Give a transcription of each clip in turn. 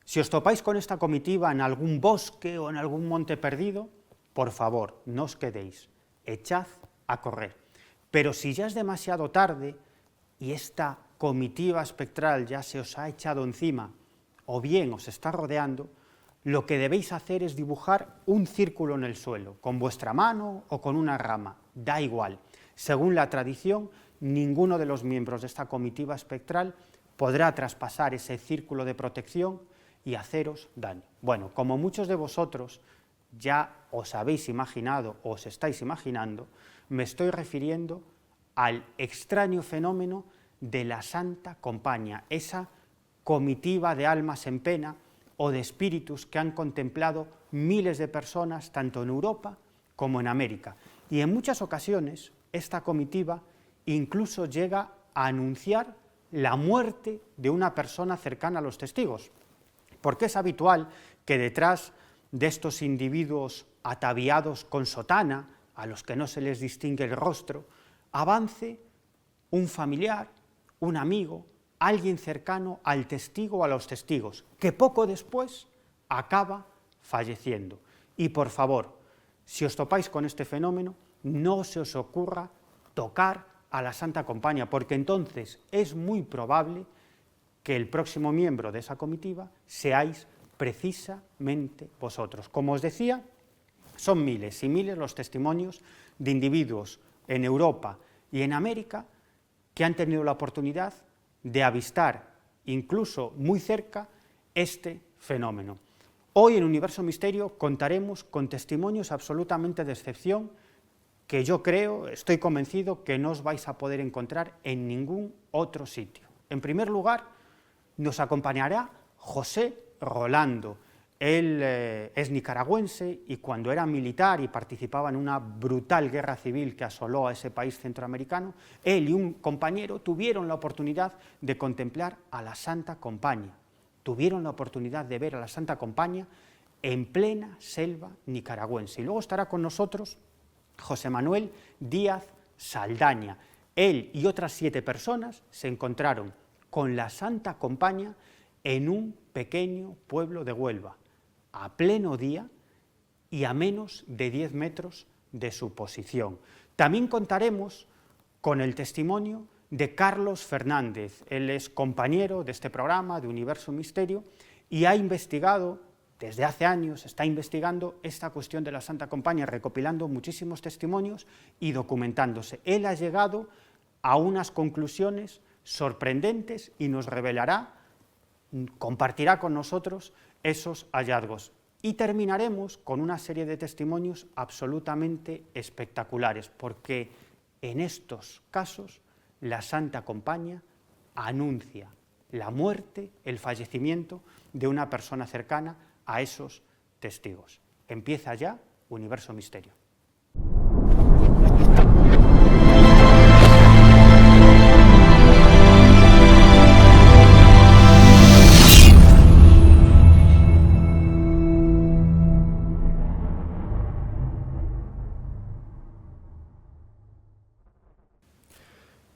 Si os topáis con esta comitiva en algún bosque o en algún monte perdido, por favor, no os quedéis, echad a correr. Pero si ya es demasiado tarde y esta comitiva espectral ya se os ha echado encima o bien os está rodeando, lo que debéis hacer es dibujar un círculo en el suelo, con vuestra mano o con una rama, da igual. Según la tradición, ninguno de los miembros de esta comitiva espectral podrá traspasar ese círculo de protección y haceros daño. Bueno, como muchos de vosotros ya os habéis imaginado o os estáis imaginando, me estoy refiriendo al extraño fenómeno de la Santa Compaña, esa comitiva de almas en pena o de espíritus que han contemplado miles de personas tanto en Europa como en América. Y en muchas ocasiones esta comitiva incluso llega a anunciar la muerte de una persona cercana a los testigos, porque es habitual que detrás de estos individuos ataviados con sotana, a los que no se les distingue el rostro, avance un familiar, un amigo, alguien cercano al testigo o a los testigos, que poco después acaba falleciendo. Y por favor, si os topáis con este fenómeno, no se os ocurra tocar a la Santa Compaña, porque entonces es muy probable que el próximo miembro de esa comitiva seáis precisamente vosotros. Como os decía, son miles y miles los testimonios de individuos en Europa y en América que han tenido la oportunidad de avistar, incluso muy cerca, este fenómeno. Hoy en Universo Misterio contaremos con testimonios absolutamente de excepción que yo creo, estoy convencido, que no os vais a poder encontrar en ningún otro sitio. En primer lugar, nos acompañará José Rolando. Él es nicaragüense y cuando era militar y participaba en una brutal guerra civil que asoló a ese país centroamericano, él y un compañero tuvieron la oportunidad de contemplar a la Santa Compaña, tuvieron la oportunidad de ver a la Santa Compaña en plena selva nicaragüense. Y luego estará con nosotros José Manuel Díaz Saldaña. Él y otras 7 personas se encontraron con la Santa Compaña en un pequeño pueblo de Huelva, a pleno día y a menos de 10 metros de su posición. También contaremos con el testimonio de Carlos Fernández. Él es compañero de este programa, de Universo Misterio, y ha investigado, desde hace años, está investigando esta cuestión de la Santa Compaña, recopilando muchísimos testimonios y documentándose. Él ha llegado a unas conclusiones sorprendentes y nos revelará, compartirá con nosotros esos hallazgos. Y terminaremos con una serie de testimonios absolutamente espectaculares, porque en estos casos la Santa Compaña anuncia la muerte, el fallecimiento de una persona cercana a esos testigos. Empieza ya Universo Misterio.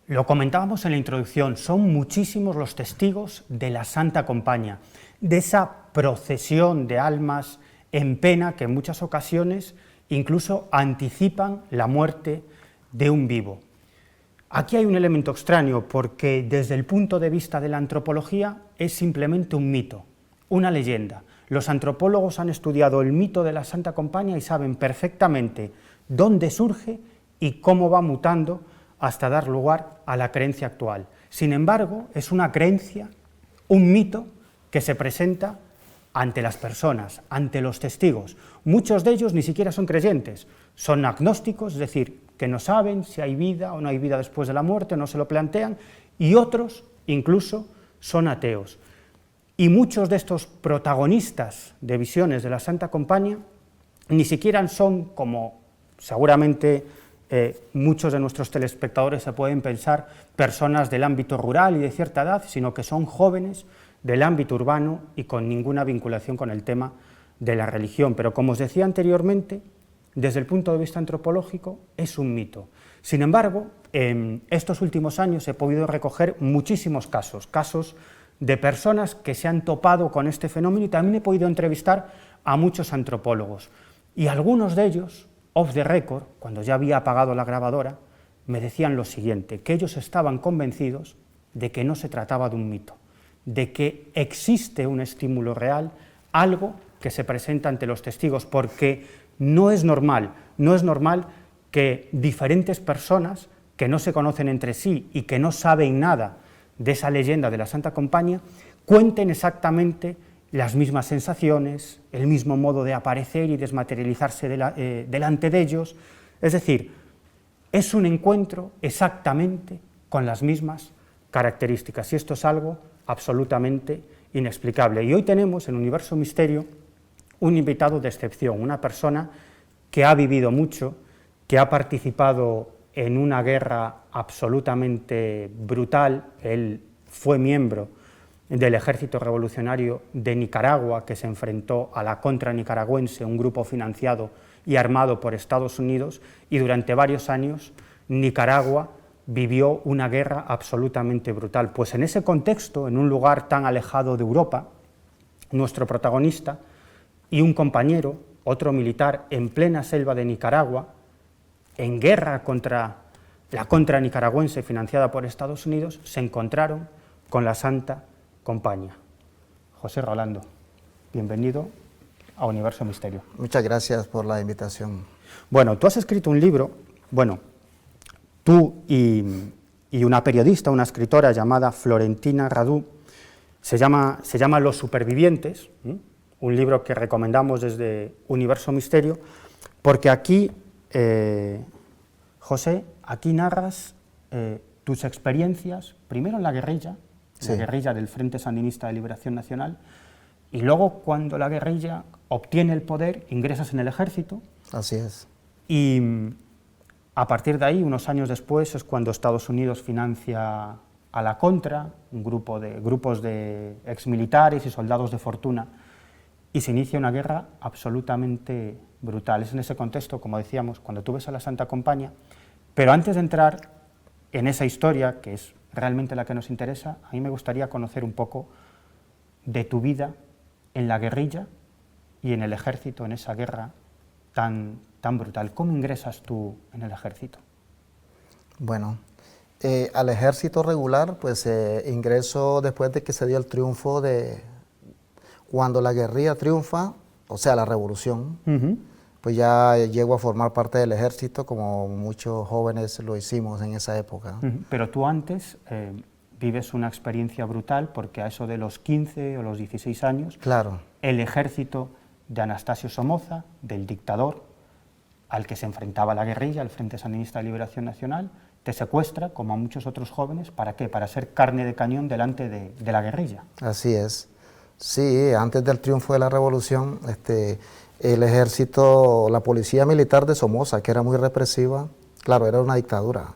Lo comentábamos en la introducción, son muchísimos los testigos de la Santa Compaña, de esa procesión de almas en pena que en muchas ocasiones incluso anticipan la muerte de un vivo. Aquí hay un elemento extraño porque desde el punto de vista de la antropología es simplemente un mito, una leyenda. Los antropólogos han estudiado el mito de la Santa Compaña y saben perfectamente dónde surge y cómo va mutando hasta dar lugar a la creencia actual. Sin embargo, es una creencia, un mito que se presenta ante las personas, ante los testigos. Muchos de ellos ni siquiera son creyentes, son agnósticos, es decir, que no saben si hay vida o no hay vida después de la muerte, no se lo plantean, y otros incluso son ateos. Y muchos de estos protagonistas de visiones de la Santa Compaña ni siquiera son, como seguramente muchos de nuestros telespectadores se pueden pensar, personas del ámbito rural y de cierta edad, sino que son jóvenes del ámbito urbano y con ninguna vinculación con el tema de la religión. Pero como os decía anteriormente, desde el punto de vista antropológico es un mito. Sin embargo, en estos últimos años he podido recoger muchísimos casos de personas que se han topado con este fenómeno, y también he podido entrevistar a muchos antropólogos. Y algunos de ellos, off the record, cuando ya había apagado la grabadora, me decían lo siguiente, que ellos estaban convencidos de que no se trataba de un mito, de que existe un estímulo real, algo que se presenta ante los testigos, porque no es normal que diferentes personas que no se conocen entre sí y que no saben nada de esa leyenda de la Santa Compañía, cuenten exactamente las mismas sensaciones, el mismo modo de aparecer y desmaterializarse delante de ellos. Es decir, es un encuentro exactamente con las mismas características, y esto es algo absolutamente inexplicable. Y hoy tenemos en Universo Misterio un invitado de excepción, una persona que ha vivido mucho, que ha participado en una guerra absolutamente brutal. Él fue miembro del Ejército Revolucionario de Nicaragua, que se enfrentó a la Contra Nicaragüense, un grupo financiado y armado por Estados Unidos, y durante varios años Nicaragua vivió una guerra absolutamente brutal. Pues en ese contexto, en un lugar tan alejado de Europa, nuestro protagonista y un compañero, otro militar, en plena selva de Nicaragua, en guerra contra la Contra Nicaragüense financiada por Estados Unidos, se encontraron con la Santa Compañía. José Rolando, bienvenido a Universo Misterio. Muchas gracias por la invitación. Bueno, tú has escrito un libro, tú y una periodista, una escritora llamada Florentina Radu, se llama Los Supervivientes, un libro que recomendamos desde Universo Misterio, porque aquí, José, aquí narras tus experiencias, primero en la guerrilla, sí, la guerrilla del Frente Sandinista de Liberación Nacional, y luego cuando la guerrilla obtiene el poder, ingresas en el ejército. Así es. Y a partir de ahí, unos años después, es cuando Estados Unidos financia a la Contra, grupos de exmilitares y soldados de fortuna, y se inicia una guerra absolutamente brutal. Es en ese contexto, como decíamos, cuando tú ves a la Santa Compañía. Pero antes de entrar en esa historia, que es realmente la que nos interesa, a mí me gustaría conocer un poco de tu vida en la guerrilla y en el ejército, en esa guerra tan brutal. ¿Cómo ingresas tú en el ejército? Bueno, al ejército regular, pues ingreso después de que se dio el triunfo de... Cuando la guerrilla triunfa, o sea, la revolución, pues ya llego a formar parte del ejército, como muchos jóvenes lo hicimos en esa época. Pero tú antes vives una experiencia brutal, porque a eso de los 15 o los 16 años, claro, el ejército de Anastasio Somoza, del dictador al que se enfrentaba la guerrilla, el Frente Sandinista de Liberación Nacional, te secuestra, como a muchos otros jóvenes. ¿Para qué? Para ser carne de cañón delante de la guerrilla. Así es. Sí, antes del triunfo de la revolución, el ejército, la policía militar de Somoza, que era muy represiva, claro, era una dictadura,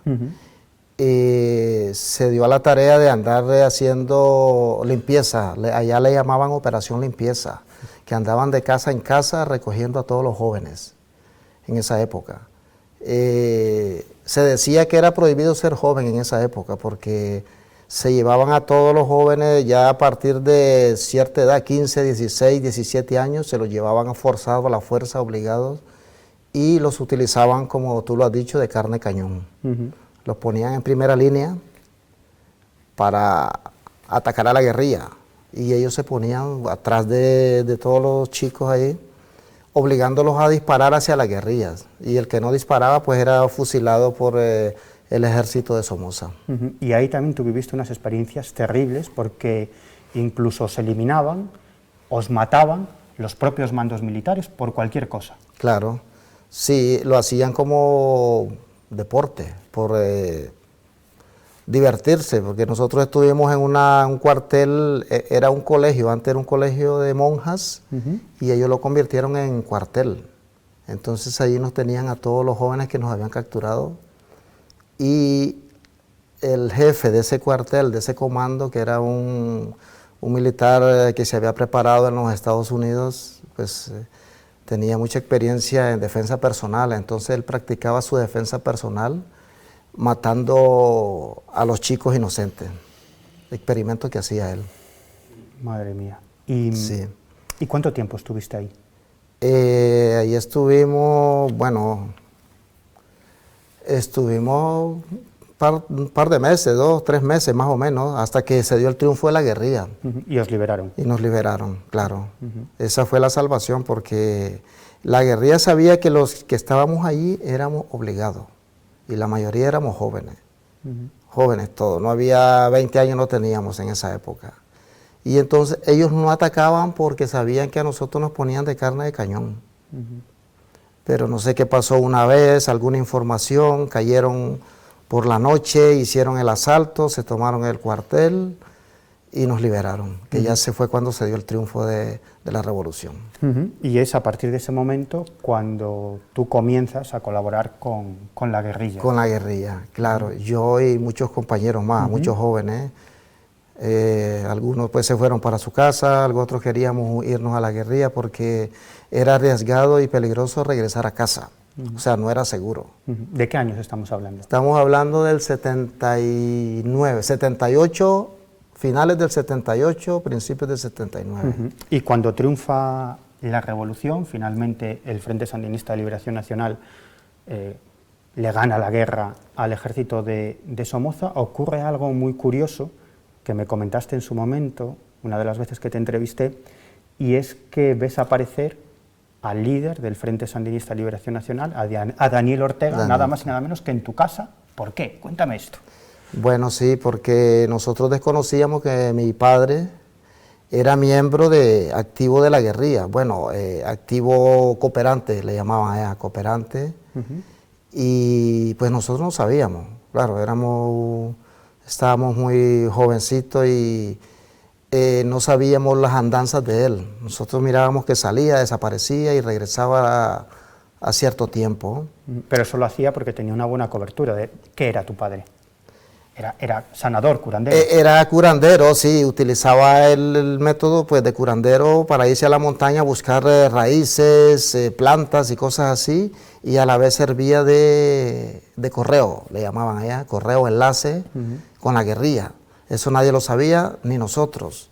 se dio a la tarea de andar haciendo limpieza. Allá le llamaban Operación Limpieza, que andaban de casa en casa recogiendo a todos los jóvenes en esa época. Se decía que era prohibido ser joven en esa época, porque se llevaban a todos los jóvenes ya a partir de cierta edad, 15, 16, 17 años, se los llevaban forzados a la fuerza, obligados, y los utilizaban, como tú lo has dicho, de carne cañón. Los ponían en primera línea para atacar a la guerrilla, y ellos se ponían atrás de todos los chicos ahí, obligándolos a disparar hacia las guerrillas, y el que no disparaba pues era fusilado por el ejército de Somoza. Y ahí también tú viviste unas experiencias terribles, porque incluso se eliminaban, os mataban los propios mandos militares por cualquier cosa. Claro, sí, lo hacían como deporte, por divertirse, porque nosotros estuvimos en un cuartel, era un colegio, antes era un colegio de monjas, y ellos lo convirtieron en cuartel. Entonces ahí nos tenían a todos los jóvenes que nos habían capturado, y el jefe de ese cuartel, de ese comando, que era un militar que se había preparado en los Estados Unidos, pues tenía mucha experiencia en defensa personal. Entonces él practicaba su defensa personal matando a los chicos inocentes, experimento que hacía él. Madre mía. ¿Y, Sí. ¿y cuánto tiempo estuviste ahí? Ahí estuvimos, bueno, estuvimos un par de meses, 2, 3 meses más o menos, hasta que se dio el triunfo de la guerrilla. Y os liberaron. Y nos liberaron, claro. Esa fue la salvación, porque la guerrilla sabía que los que estábamos allí éramos obligados, y la mayoría éramos jóvenes, jóvenes todos, no había 20 años, no teníamos en esa época. Y entonces ellos no atacaban porque sabían que a nosotros nos ponían de carne de cañón. Pero no sé qué pasó una vez, alguna información, cayeron por la noche, hicieron el asalto, se tomaron el cuartel y nos liberaron, que ya se fue cuando se dio el triunfo de la revolución. Y es a partir de ese momento cuando tú comienzas a colaborar con la guerrilla. Con la guerrilla, claro. Yo y muchos compañeros más, muchos jóvenes. Algunos pues se fueron para su casa, otros queríamos irnos a la guerrilla porque era arriesgado y peligroso regresar a casa. O sea, no era seguro. ¿De qué años estamos hablando? Estamos hablando del 79, 78, finales del 78, principios del 79. Y cuando triunfa la revolución, finalmente el Frente Sandinista de Liberación Nacional le gana la guerra al ejército de Somoza, ocurre algo muy curioso que me comentaste en su momento, una de las veces que te entrevisté, y es que ves aparecer al líder del Frente Sandinista de Liberación Nacional, a Daniel Ortega, nada más y nada menos que en tu casa. ¿Por qué? Cuéntame esto. Bueno, sí, porque nosotros desconocíamos que mi padre era miembro activo de la guerrilla, bueno, activo cooperante, le llamaban allá, cooperante, y pues nosotros no sabíamos, claro, estábamos muy jovencitos y no sabíamos las andanzas de él. Nosotros mirábamos que salía, desaparecía y regresaba a cierto tiempo. Pero eso lo hacía porque tenía una buena cobertura. ¿Qué era tu padre? Era sanador, curandero. Era curandero, sí, utilizaba el método pues, de curandero para irse a la montaña a buscar raíces, plantas y cosas así, y a la vez servía de correo, le llamaban allá, correo, enlace con la guerrilla. Eso nadie lo sabía, ni nosotros.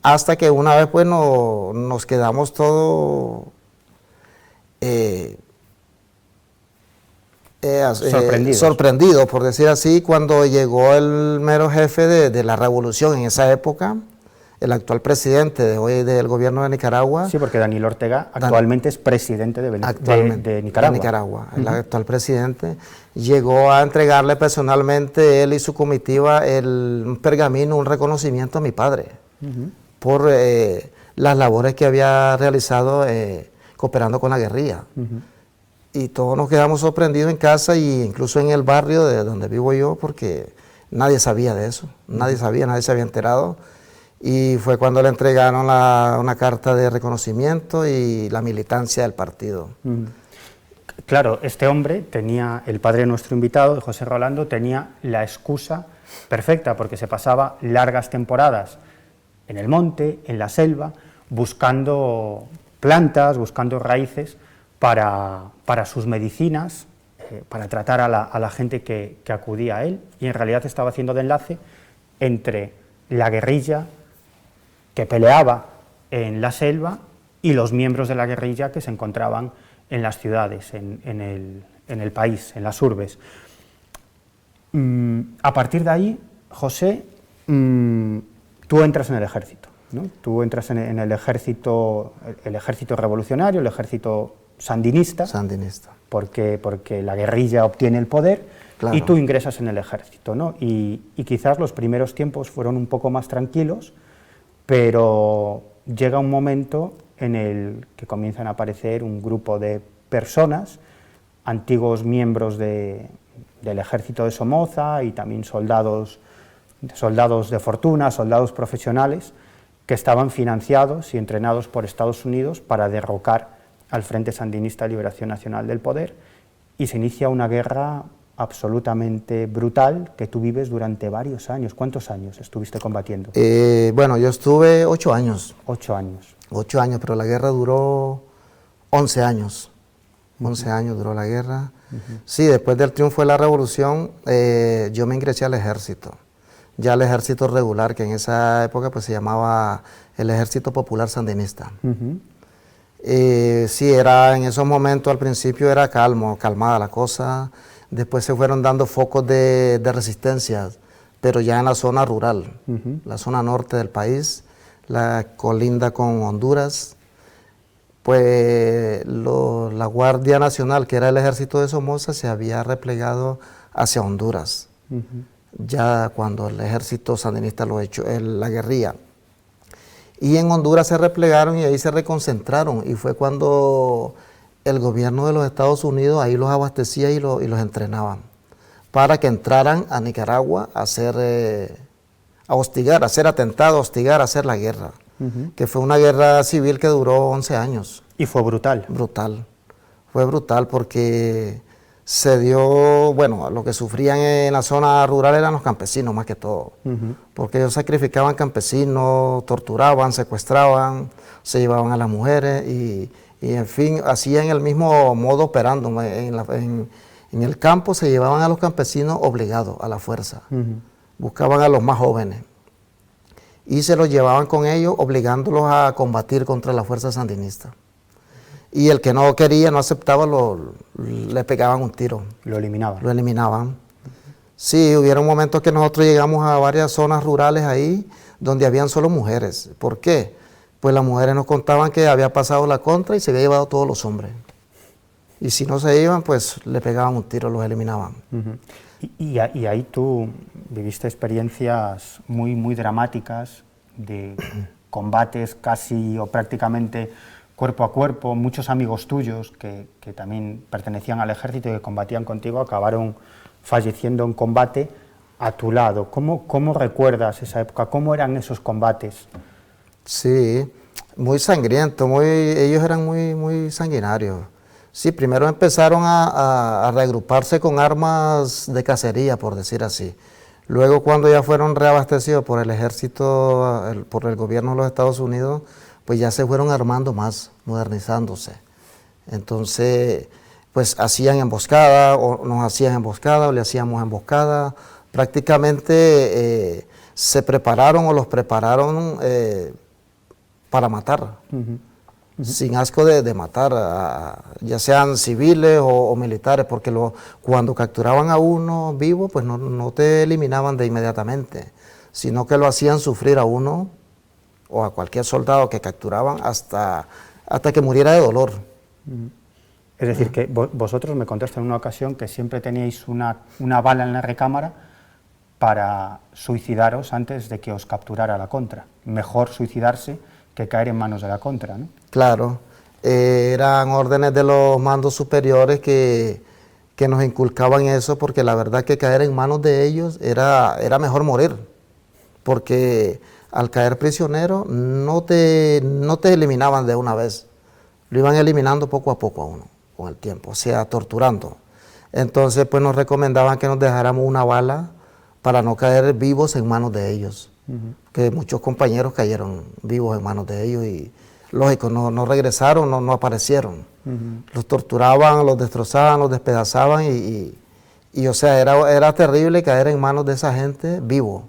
Hasta que una vez pues nos quedamos todos sorprendidos, por decir así, cuando llegó el mero jefe de la revolución en esa época, el actual presidente de hoy del gobierno de Nicaragua. Sí, porque Daniel Ortega actualmente es presidente de Nicaragua. El actual presidente llegó a entregarle personalmente, él y su comitiva, un pergamino, un reconocimiento a mi padre, por las labores que había realizado cooperando con la guerrilla. Y todos nos quedamos sorprendidos en casa e incluso en el barrio de donde vivo yo, porque nadie sabía de eso, nadie sabía, nadie se había enterado. Y fue cuando le entregaron una carta de reconocimiento y la militancia del partido. Claro, este hombre tenía, el padre de nuestro invitado, José Rolando, tenía la excusa perfecta, porque se pasaba largas temporadas en el monte, en la selva, buscando plantas, buscando raíces para sus medicinas, para tratar a la gente que acudía a él, y en realidad estaba haciendo de enlace entre la guerrilla que peleaba en la selva y los miembros de la guerrilla que se encontraban en las ciudades, en el país, en las urbes. A partir de ahí, José, tú entras en el ejército, ¿no? Tú entras en el ejército revolucionario, el ejército sandinista, porque la guerrilla obtiene el poder, claro. Y tú ingresas en el ejército, ¿no? Y quizás los primeros tiempos fueron un poco más tranquilos, pero llega un momento en el que comienzan a aparecer un grupo de personas, antiguos miembros del ejército de Somoza y también soldados de fortuna, soldados profesionales, que estaban financiados y entrenados por Estados Unidos para derrocar al Frente Sandinista de Liberación Nacional del poder, y se inicia una guerra absolutamente brutal que tú vives durante varios años. ¿Cuántos años estuviste combatiendo? Bueno, yo estuve 8 años. 8 años. 8 años, pero la guerra duró 11 años. 11 años duró la guerra. Sí, después del triunfo de la revolución, yo me ingresé al ejército. ya el ejército regular, que en esa época pues se llamaba el Ejército Popular Sandinista. Sí, era en esos momentos, al principio era calmada la cosa, después se fueron dando focos de resistencia, pero ya en la zona rural, la zona norte del país, la colinda con Honduras, pues la Guardia Nacional, que era el ejército de Somoza, se había replegado hacia Honduras, ya cuando el ejército sandinista lo echó, la guerrilla. Y en Honduras se replegaron y ahí se reconcentraron, y fue cuando el gobierno de los Estados Unidos ahí los abastecía y los entrenaban, para que entraran a Nicaragua a hostigar, a hacer atentados, a hostigar, a hacer la guerra. Que fue una guerra civil que duró 11 años. Y fue brutal. Brutal. Fue brutal porque se dio, bueno, lo que sufrían en la zona rural eran los campesinos más que todo. Porque ellos sacrificaban campesinos, torturaban, secuestraban, se llevaban a las mujeres y en fin, hacían el mismo modo operando. En el campo se llevaban a los campesinos obligados a la fuerza. Buscaban a los más jóvenes y se los llevaban con ellos, obligándolos a combatir contra la fuerza sandinista. Y el que no quería, no aceptaba, le pegaban un tiro. Lo eliminaban. Lo eliminaban. Sí, hubieron momentos que nosotros llegamos a varias zonas rurales ahí, donde habían solo mujeres. ¿Por qué? Pues las mujeres nos contaban que había pasado la contra y se había llevado a todos los hombres. Y si no se iban, pues le pegaban un tiro, los eliminaban. Y ahí tú viviste experiencias muy, muy dramáticas de combates casi o prácticamente cuerpo a cuerpo. Muchos amigos tuyos que también pertenecían al ejército y que combatían contigo acabaron falleciendo en combate a tu lado. ¿Cómo recuerdas esa época? ¿Cómo eran esos combates? Sí, muy sangriento, ellos eran muy sanguinarios. Sí, primero empezaron a reagruparse con armas de cacería, por decir así. Luego, cuando ya fueron reabastecidos por el ejército, por el gobierno de los Estados Unidos, pues ya se fueron armando más, modernizándose. Entonces, pues hacían emboscada, o nos hacían emboscada, o le hacíamos emboscada. Prácticamente se prepararon o los prepararon para matar. Sin asco de matar, ya sean civiles o militares, porque cuando capturaban a uno vivo, pues no te eliminaban de inmediatamente, sino que lo hacían sufrir a uno o a cualquier soldado que capturaban hasta que muriera de dolor. Es decir, que vosotros me contaste en una ocasión que siempre teníais una bala en la recámara para suicidaros antes de que os capturara la contra. Mejor suicidarse que caer en manos de la contra, ¿no? Claro, eran órdenes de los mandos superiores que nos inculcaban eso, porque la verdad que caer en manos de ellos era mejor morir, porque al caer prisionero no te eliminaban de una vez, lo iban eliminando poco a poco a uno, con el tiempo, o sea, torturando. Entonces pues nos recomendaban que nos dejáramos una bala para no caer vivos en manos de ellos, que muchos compañeros cayeron vivos en manos de ellos y lógico, no regresaron, no aparecieron. Los torturaban, los destrozaban, los despedazaban y o sea, era terrible caer en manos de esa gente vivo.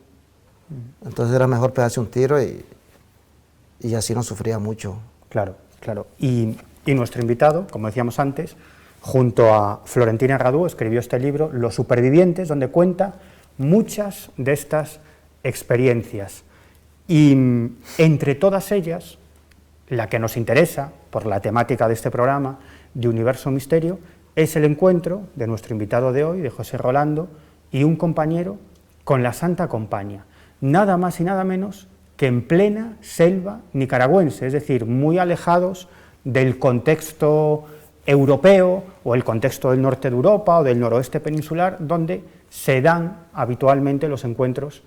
Entonces era mejor pegarse un tiro y así no sufría mucho. Claro, claro. Y nuestro invitado, como decíamos antes, junto a Florentina Radú, escribió este libro, Los supervivientes, donde cuenta muchas de estas experiencias. Y entre todas ellas, la que nos interesa, por la temática de este programa, de Universo Misterio, es el encuentro de nuestro invitado de hoy, de José Rolando, y un compañero con la Santa Compañía, nada más y nada menos que en plena selva nicaragüense, es decir, muy alejados del contexto europeo o el contexto del norte de Europa o del noroeste peninsular, donde se dan habitualmente los encuentros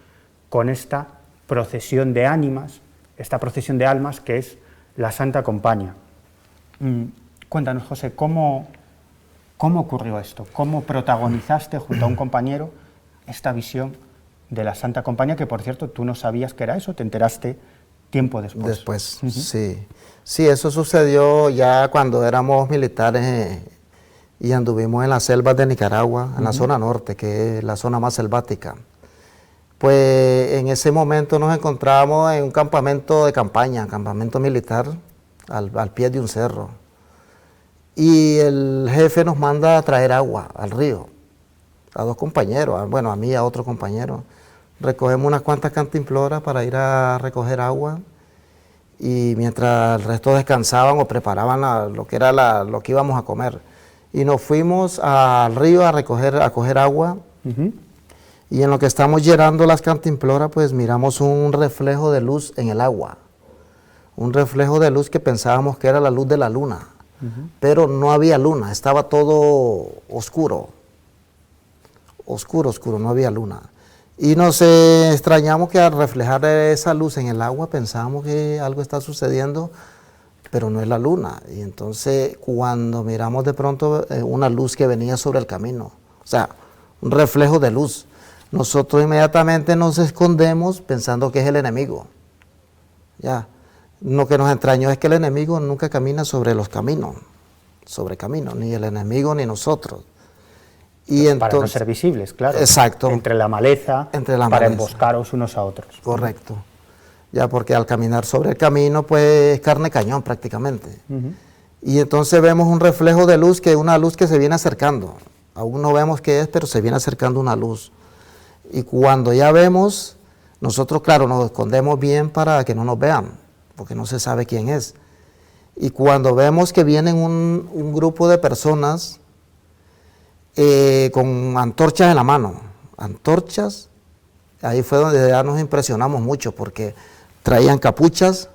con esta procesión de ánimas, esta procesión de almas que es la Santa Compañía. Cuéntanos, José, ¿cómo ocurrió esto? ¿Cómo protagonizaste junto a un compañero esta visión de la Santa Compañía, que por cierto tú no sabías que era eso, te enteraste tiempo después? Después, sí. Sí, eso sucedió ya cuando éramos militares y anduvimos en las selvas de Nicaragua, en la zona norte, que es la zona más selvática. Pues en ese momento nos encontrábamos en un campamento de campaña, campamento militar, al pie de un cerro. Y el jefe nos manda a traer agua al río, a 2 compañeros, bueno, a mí y a otro compañero. Recogemos unas cuantas cantimploras para ir a recoger agua, y mientras el resto descansaban o preparaban lo que era lo que íbamos a comer. Y nos fuimos al río a coger agua. Y en lo que estamos llenando las cantimploras, pues miramos un reflejo de luz en el agua. Un reflejo de luz que pensábamos que era la luz de la luna. Pero no había luna, estaba todo oscuro. Oscuro, oscuro, no había luna. Y nos extrañamos que al reflejar esa luz en el agua pensábamos que algo está sucediendo, pero no es la luna. Y entonces cuando miramos de pronto una luz que venía sobre el camino, o sea, un reflejo de luz, nosotros inmediatamente nos escondemos pensando que es el enemigo. Ya. Lo que nos extrañó es que el enemigo nunca camina sobre los caminos, ni el enemigo ni nosotros. Y entonces, para no ser visibles, claro. Exacto. Entre la maleza, para emboscaros unos a otros. Correcto. Ya, porque al caminar sobre el camino, pues es carne cañón prácticamente. Y entonces vemos un reflejo de luz, una luz que se viene acercando. Aún no vemos qué es, pero se viene acercando una luz. Y cuando ya vemos, nosotros, claro, nos escondemos bien para que no nos vean, porque no se sabe quién es. Y cuando vemos que vienen un grupo de personas con antorchas en la mano, antorchas, ahí fue donde ya nos impresionamos mucho, porque traían capuchas,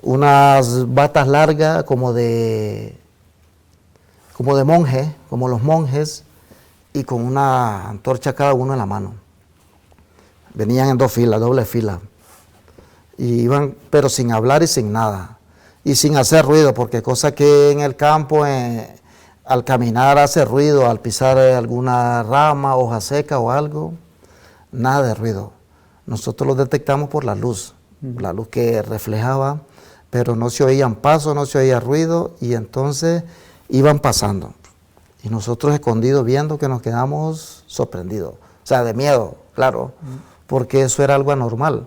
unas batas largas como de monje, como los monjes, y con una antorcha cada uno en la mano. Venían en 2 filas, doble fila. Y iban, pero sin hablar y sin nada. Y sin hacer ruido, porque cosa que en el campo, al caminar hace ruido, al pisar alguna rama, hoja seca o algo, nada de ruido. Nosotros lo detectamos por la luz que reflejaba, pero no se oían pasos, no se oía ruido, y entonces iban pasando. Y nosotros escondidos viendo, que nos quedamos sorprendidos, o sea, de miedo, claro, porque eso era algo anormal.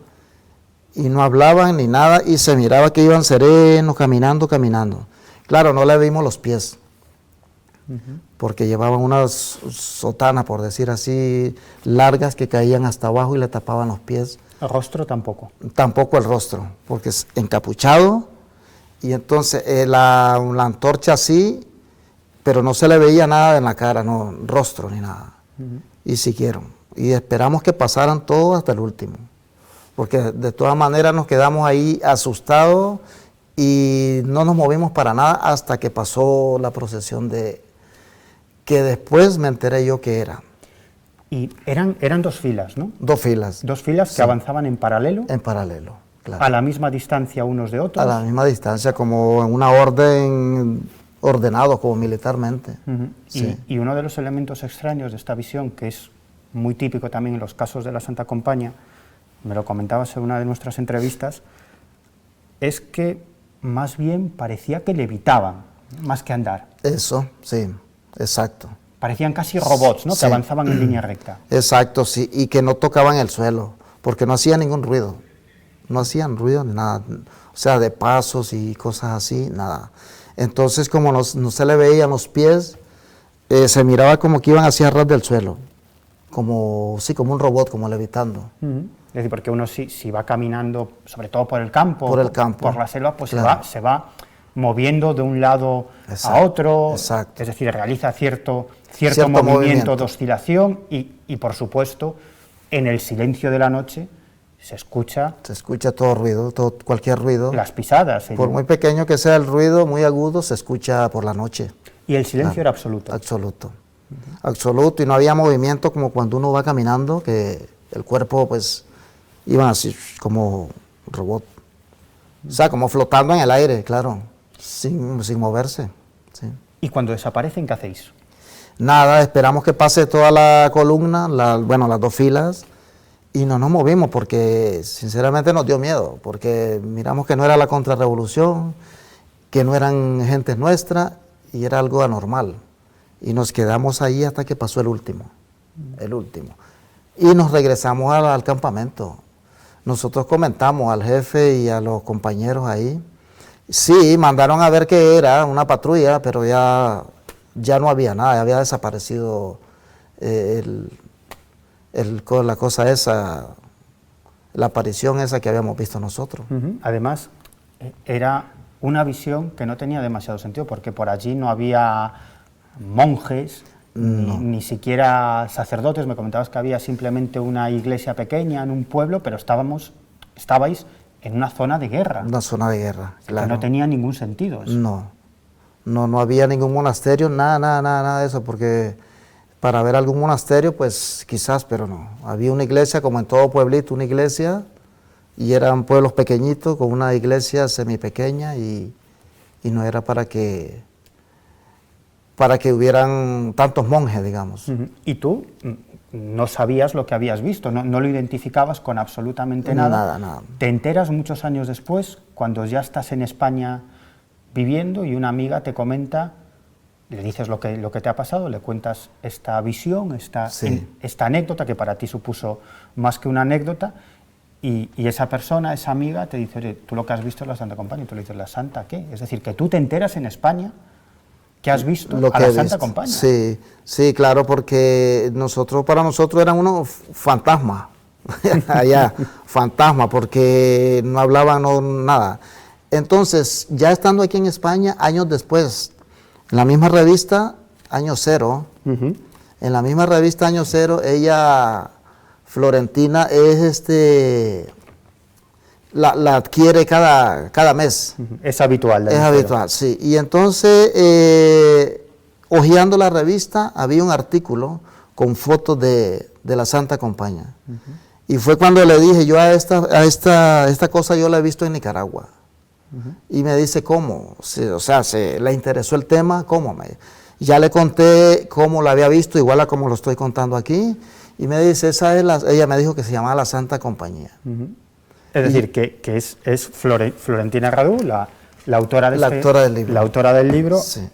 Y no hablaban ni nada, y se miraba que iban serenos, caminando. Claro, no le vimos los pies, porque llevaban unas sotanas, por decir así, largas, que caían hasta abajo y le tapaban los pies. ¿El rostro tampoco? Tampoco el rostro, porque es encapuchado, y entonces la antorcha así, pero no se le veía nada en la cara, no rostro ni nada. Y siguieron. Y esperamos que pasaran todos hasta el último, porque de todas maneras nos quedamos ahí asustados y no nos movimos para nada hasta que pasó la procesión que después me enteré yo que era. Y eran 2 filas, ¿no? 2 filas. 2 filas que avanzaban en paralelo. En paralelo, claro. A la misma distancia unos de otros. A la misma distancia, como en una orden, ordenado como militarmente. Sí. Y uno de los elementos extraños de esta visión, que es muy típico también en los casos de la Santa Compañía, me lo comentabas en una de nuestras entrevistas, es que más bien parecía que levitaban, más que andar. Eso, sí, exacto. Parecían casi robots, ¿no? Sí. Que avanzaban en línea recta. Exacto, sí, y que no tocaban el suelo, porque no hacían ningún ruido. No hacían ruido ni nada, o sea, de pasos y cosas así, nada. Entonces, como no se le veían los pies, se miraba como que iban hacia ras del suelo, como un robot, como levitando. Es decir, porque uno si va caminando, sobre todo por el campo, por la selva, pues claro, se va moviendo de un lado a otro, es decir, realiza cierto movimiento de oscilación y, por supuesto, en el silencio de la noche se escucha todo ruido, cualquier ruido. Las pisadas. Por muy pequeño que sea el ruido, muy agudo, se escucha por la noche. Y el silencio era absoluto. Absoluto. Absoluto, y no había movimiento como cuando uno va caminando, que el cuerpo pues iba así como robot. O sea, como flotando en el aire, claro, sin moverse. Sí. ¿Y cuando desaparecen, qué hacéis? Nada, esperamos que pase toda la columna, las 2 filas, y no nos movimos porque sinceramente nos dio miedo, porque miramos que no era la contrarrevolución, que no eran gentes nuestras, y era algo anormal. Y nos quedamos ahí hasta que pasó el último. y nos regresamos al campamento. Nosotros comentamos al jefe y a los compañeros ahí. Sí, mandaron a ver qué era, una patrulla, pero ya no había nada, ya había desaparecido la cosa esa, la aparición esa que habíamos visto nosotros. Además, era una visión que no tenía demasiado sentido, porque por allí no había monjes, ni siquiera sacerdotes. Me comentabas que había simplemente una iglesia pequeña en un pueblo, pero estabais en una zona de guerra. Una zona de guerra, claro. Que no tenía ningún sentido eso. No había ningún monasterio, nada de eso, porque para ver algún monasterio, pues quizás, pero no. Había una iglesia, como en todo pueblito, una iglesia, y eran pueblos pequeñitos con una iglesia semipequeña, y no era para que hubieran tantos monjes, digamos. ¿Y tú no sabías lo que habías visto? ¿No lo identificabas con absolutamente nada? Nada. Te enteras muchos años después, cuando ya estás en España viviendo y una amiga te comenta, le dices lo que te ha pasado, le cuentas esta visión, esta anécdota, que para ti supuso más que una anécdota, y esa persona, esa amiga, te dice, oye, tú lo que has visto es la Santa Compañía, y tú le dices, ¿la Santa qué? Es decir, que tú te enteras en España que has visto a la Santa Compañía. Sí, claro, porque para nosotros eran unos fantasmas, allá, fantasmas, porque no hablaban nada. Entonces, ya estando aquí en España, años después, en la misma revista, Año Cero, en la misma revista Año Cero, ella, Florentina, la adquiere cada mes. Es habitual. Es habitual, sí. Y entonces, hojeando la revista, había un artículo con fotos de la Santa Compañía. Y fue cuando le dije, yo esta cosa yo la he visto en Nicaragua. Y me dice, ¿cómo? ¿Se le interesó el tema? ¿Cómo? Ya le conté cómo la había visto, igual a como lo estoy contando aquí. Y me dice, ella me dijo que se llamaba la Santa Compañía. Es decir, que es Florentina Radú, la autora del libro. La autora del libro, sí.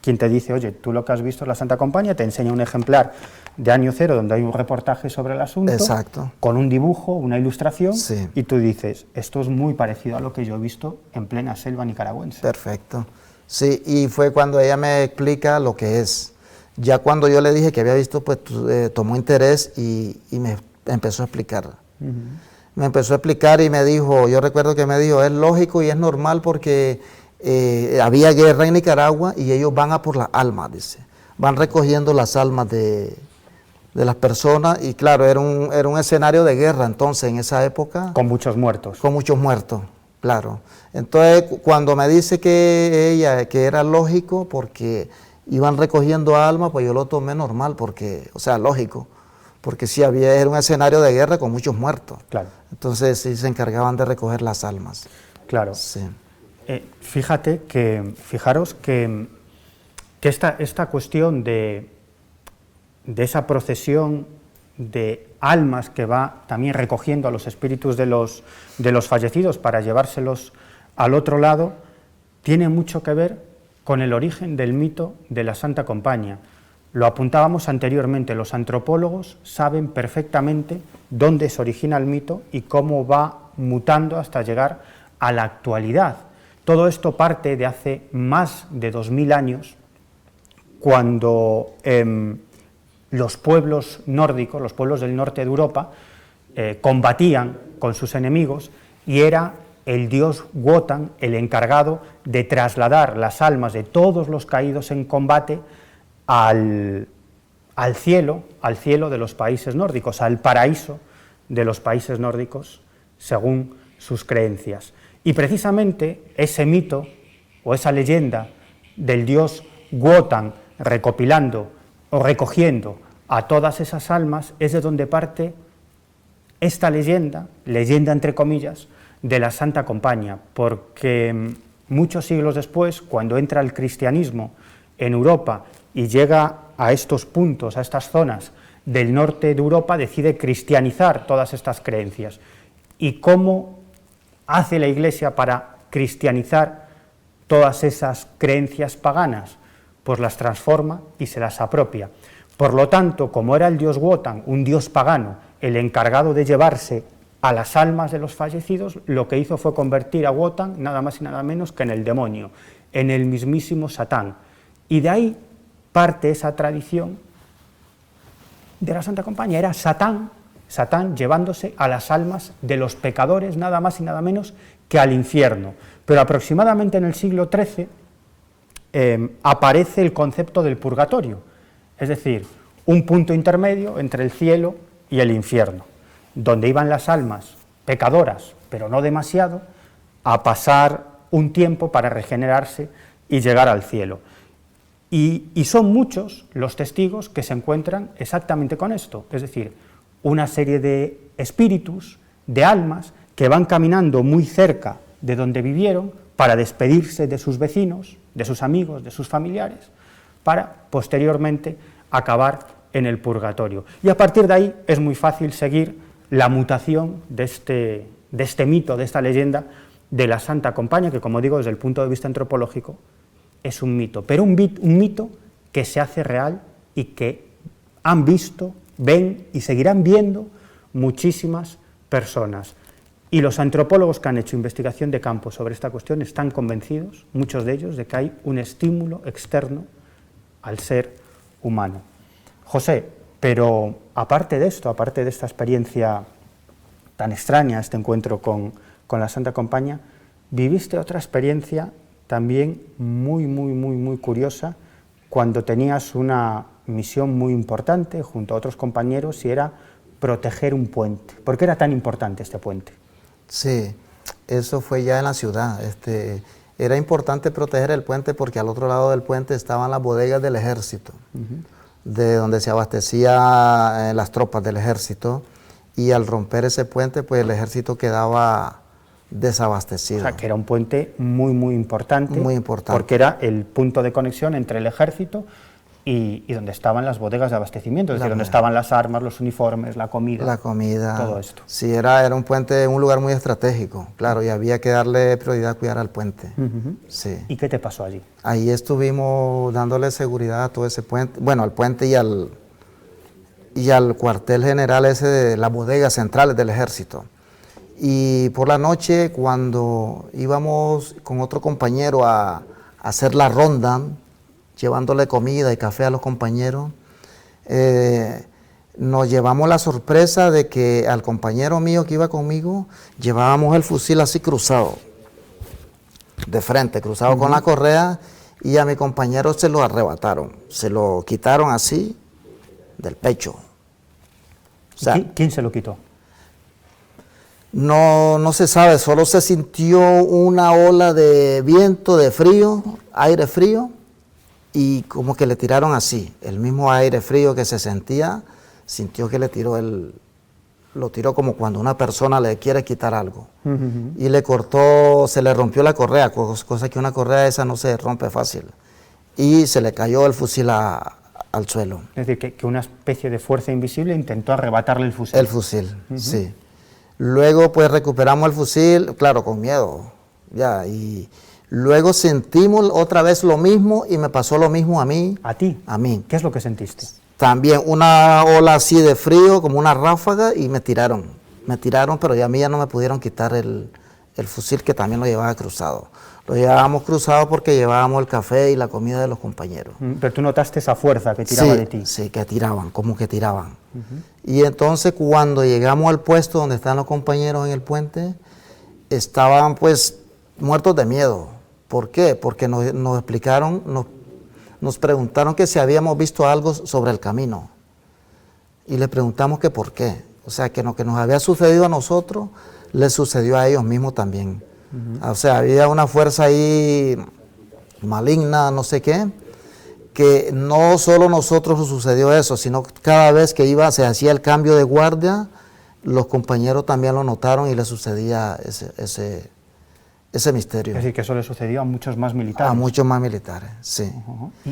Quien te dice, oye, tú lo que has visto es la Santa Compañía, te enseña un ejemplar de Año Cero donde hay un reportaje sobre el asunto, exacto, con un dibujo, una ilustración, sí. Y tú dices, esto es muy parecido a lo que yo he visto en plena selva nicaragüense. Perfecto. Sí, y fue cuando ella me explica lo que es. Ya cuando yo le dije que había visto, pues tomó interés y me empezó a explicar. Me empezó a explicar y me dijo, yo recuerdo que me dijo, es lógico y es normal porque había guerra en Nicaragua y ellos van a por las almas, dice. Van recogiendo las almas de las personas y claro, era un escenario de guerra entonces en esa época. Con muchos muertos. Con muchos muertos, claro. Entonces cuando me dice que era lógico porque iban recogiendo almas, pues yo lo tomé normal porque, o sea, lógico. Porque sí era un escenario de guerra con muchos muertos. Claro. Entonces sí se encargaban de recoger las almas. Claro. Sí. Fijaros que esta cuestión de esa procesión de almas que va también recogiendo a los espíritus de los fallecidos para llevárselos al otro lado, tiene mucho que ver con el origen del mito de la Santa Compañía. Lo apuntábamos anteriormente, los antropólogos saben perfectamente dónde se origina el mito y cómo va mutando hasta llegar a la actualidad. Todo esto parte de hace más de 2000 años, cuando los pueblos nórdicos, los pueblos del norte de Europa, combatían con sus enemigos y era el dios Wotan el encargado de trasladar las almas de todos los caídos en combate al cielo de los países nórdicos, al paraíso de los países nórdicos, según sus creencias. Y precisamente ese mito o esa leyenda del dios Wotan recopilando o recogiendo a todas esas almas es de donde parte esta leyenda entre comillas, de la Santa Compañía, porque muchos siglos después, cuando entra el cristianismo en Europa y llega a estos puntos, a estas zonas del norte de Europa, decide cristianizar todas estas creencias. ¿Y cómo hace la Iglesia para cristianizar todas esas creencias paganas? Pues las transforma y se las apropia. Por lo tanto, como era el dios Wotan, un dios pagano, el encargado de llevarse a las almas de los fallecidos, lo que hizo fue convertir a Wotan nada más y nada menos que en el demonio, en el mismísimo Satán. Y de ahí parte esa tradición de la Santa Compañía. Era Satán llevándose a las almas de los pecadores nada más y nada menos que al infierno. Pero aproximadamente en el siglo XIII aparece el concepto del purgatorio, es decir, un punto intermedio entre el cielo y el infierno, donde iban las almas pecadoras, pero no demasiado, a pasar un tiempo para regenerarse y llegar al cielo. Y son muchos los testigos que se encuentran exactamente con esto, es decir, una serie de espíritus, de almas, que van caminando muy cerca de donde vivieron para despedirse de sus vecinos, de sus amigos, de sus familiares, para posteriormente acabar en el purgatorio. Y a partir de ahí es muy fácil seguir la mutación de este mito, de esta leyenda de la Santa Compañía, que, como digo, desde el punto de vista antropológico es un mito, pero un mito que se hace real y que han visto, ven y seguirán viendo muchísimas personas. Y los antropólogos que han hecho investigación de campo sobre esta cuestión están convencidos, muchos de ellos, de que hay un estímulo externo al ser humano. José, pero aparte de esto, aparte de esta experiencia tan extraña, este encuentro con la Santa Compañía, viviste otra experiencia también muy curiosa, cuando tenías una misión muy importante junto a otros compañeros, y era proteger un puente. ¿Por qué era tan importante este puente? Sí, eso fue ya en la ciudad. Era importante proteger el puente porque al otro lado del puente estaban las bodegas del ejército, de donde se abastecían las tropas del ejército, y al romper ese puente, pues el ejército quedaba desabastecido. O sea, que era un puente muy importante. Muy importante. Porque era el punto de conexión entre el ejército y donde estaban las bodegas de abastecimiento, es decir, donde estaban las armas, los uniformes, la comida. La comida. Todo esto. Sí, era un puente, un lugar muy estratégico, claro, y había que darle prioridad a cuidar al puente. Sí. ¿Y qué te pasó allí? Ahí estuvimos dándole seguridad a todo ese puente, bueno, al puente y al cuartel general ese de las bodegas centrales del ejército. Y por la noche, cuando íbamos con otro compañero a hacer la ronda, llevándole comida y café a los compañeros, nos llevamos la sorpresa de que al compañero mío que iba conmigo, llevábamos el fusil así cruzado, de frente, cruzado con la correa, y a mi compañero se lo arrebataron, se lo quitaron así, del pecho. O sea, ¿Quién se lo quitó? No se sabe, solo se sintió una ola de viento, de frío, aire frío, y como que le tiraron así, el mismo aire frío que se sentía, sintió que le tiró lo tiró como cuando una persona le quiere quitar algo. Y le cortó, se le rompió la correa, cosa que una correa esa no se rompe fácil. Y se le cayó el fusil al suelo. Es decir, que una especie de fuerza invisible intentó arrebatarle el fusil. El fusil, sí. Luego pues recuperamos el fusil, claro, con miedo, ya, y luego sentimos otra vez lo mismo y me pasó lo mismo a mí. ¿A ti? A mí. ¿Qué es lo que sentiste? También una ola así de frío, como una ráfaga, y me tiraron, pero ya a mí ya no me pudieron quitar el fusil, que también lo llevaba cruzado. Lo llevábamos cruzado porque llevábamos el café y la comida de los compañeros. Pero tú notaste esa fuerza que tiraba de ti. Sí, que tiraban, como que tiraban. Y entonces cuando llegamos al puesto donde están los compañeros en el puente, estaban pues muertos de miedo. ¿Por qué? Porque nos explicaron, nos preguntaron que si habíamos visto algo sobre el camino. Y le preguntamos que por qué. O sea, que lo que nos había sucedido a nosotros, les sucedió a ellos mismos también. O sea, había una fuerza ahí maligna, no sé qué, que no solo a nosotros nos sucedió eso, sino cada vez que se hacía el cambio de guardia, los compañeros también lo notaron y les sucedía ese misterio. Es decir, que eso le sucedió a muchos más militares. A muchos más militares, sí.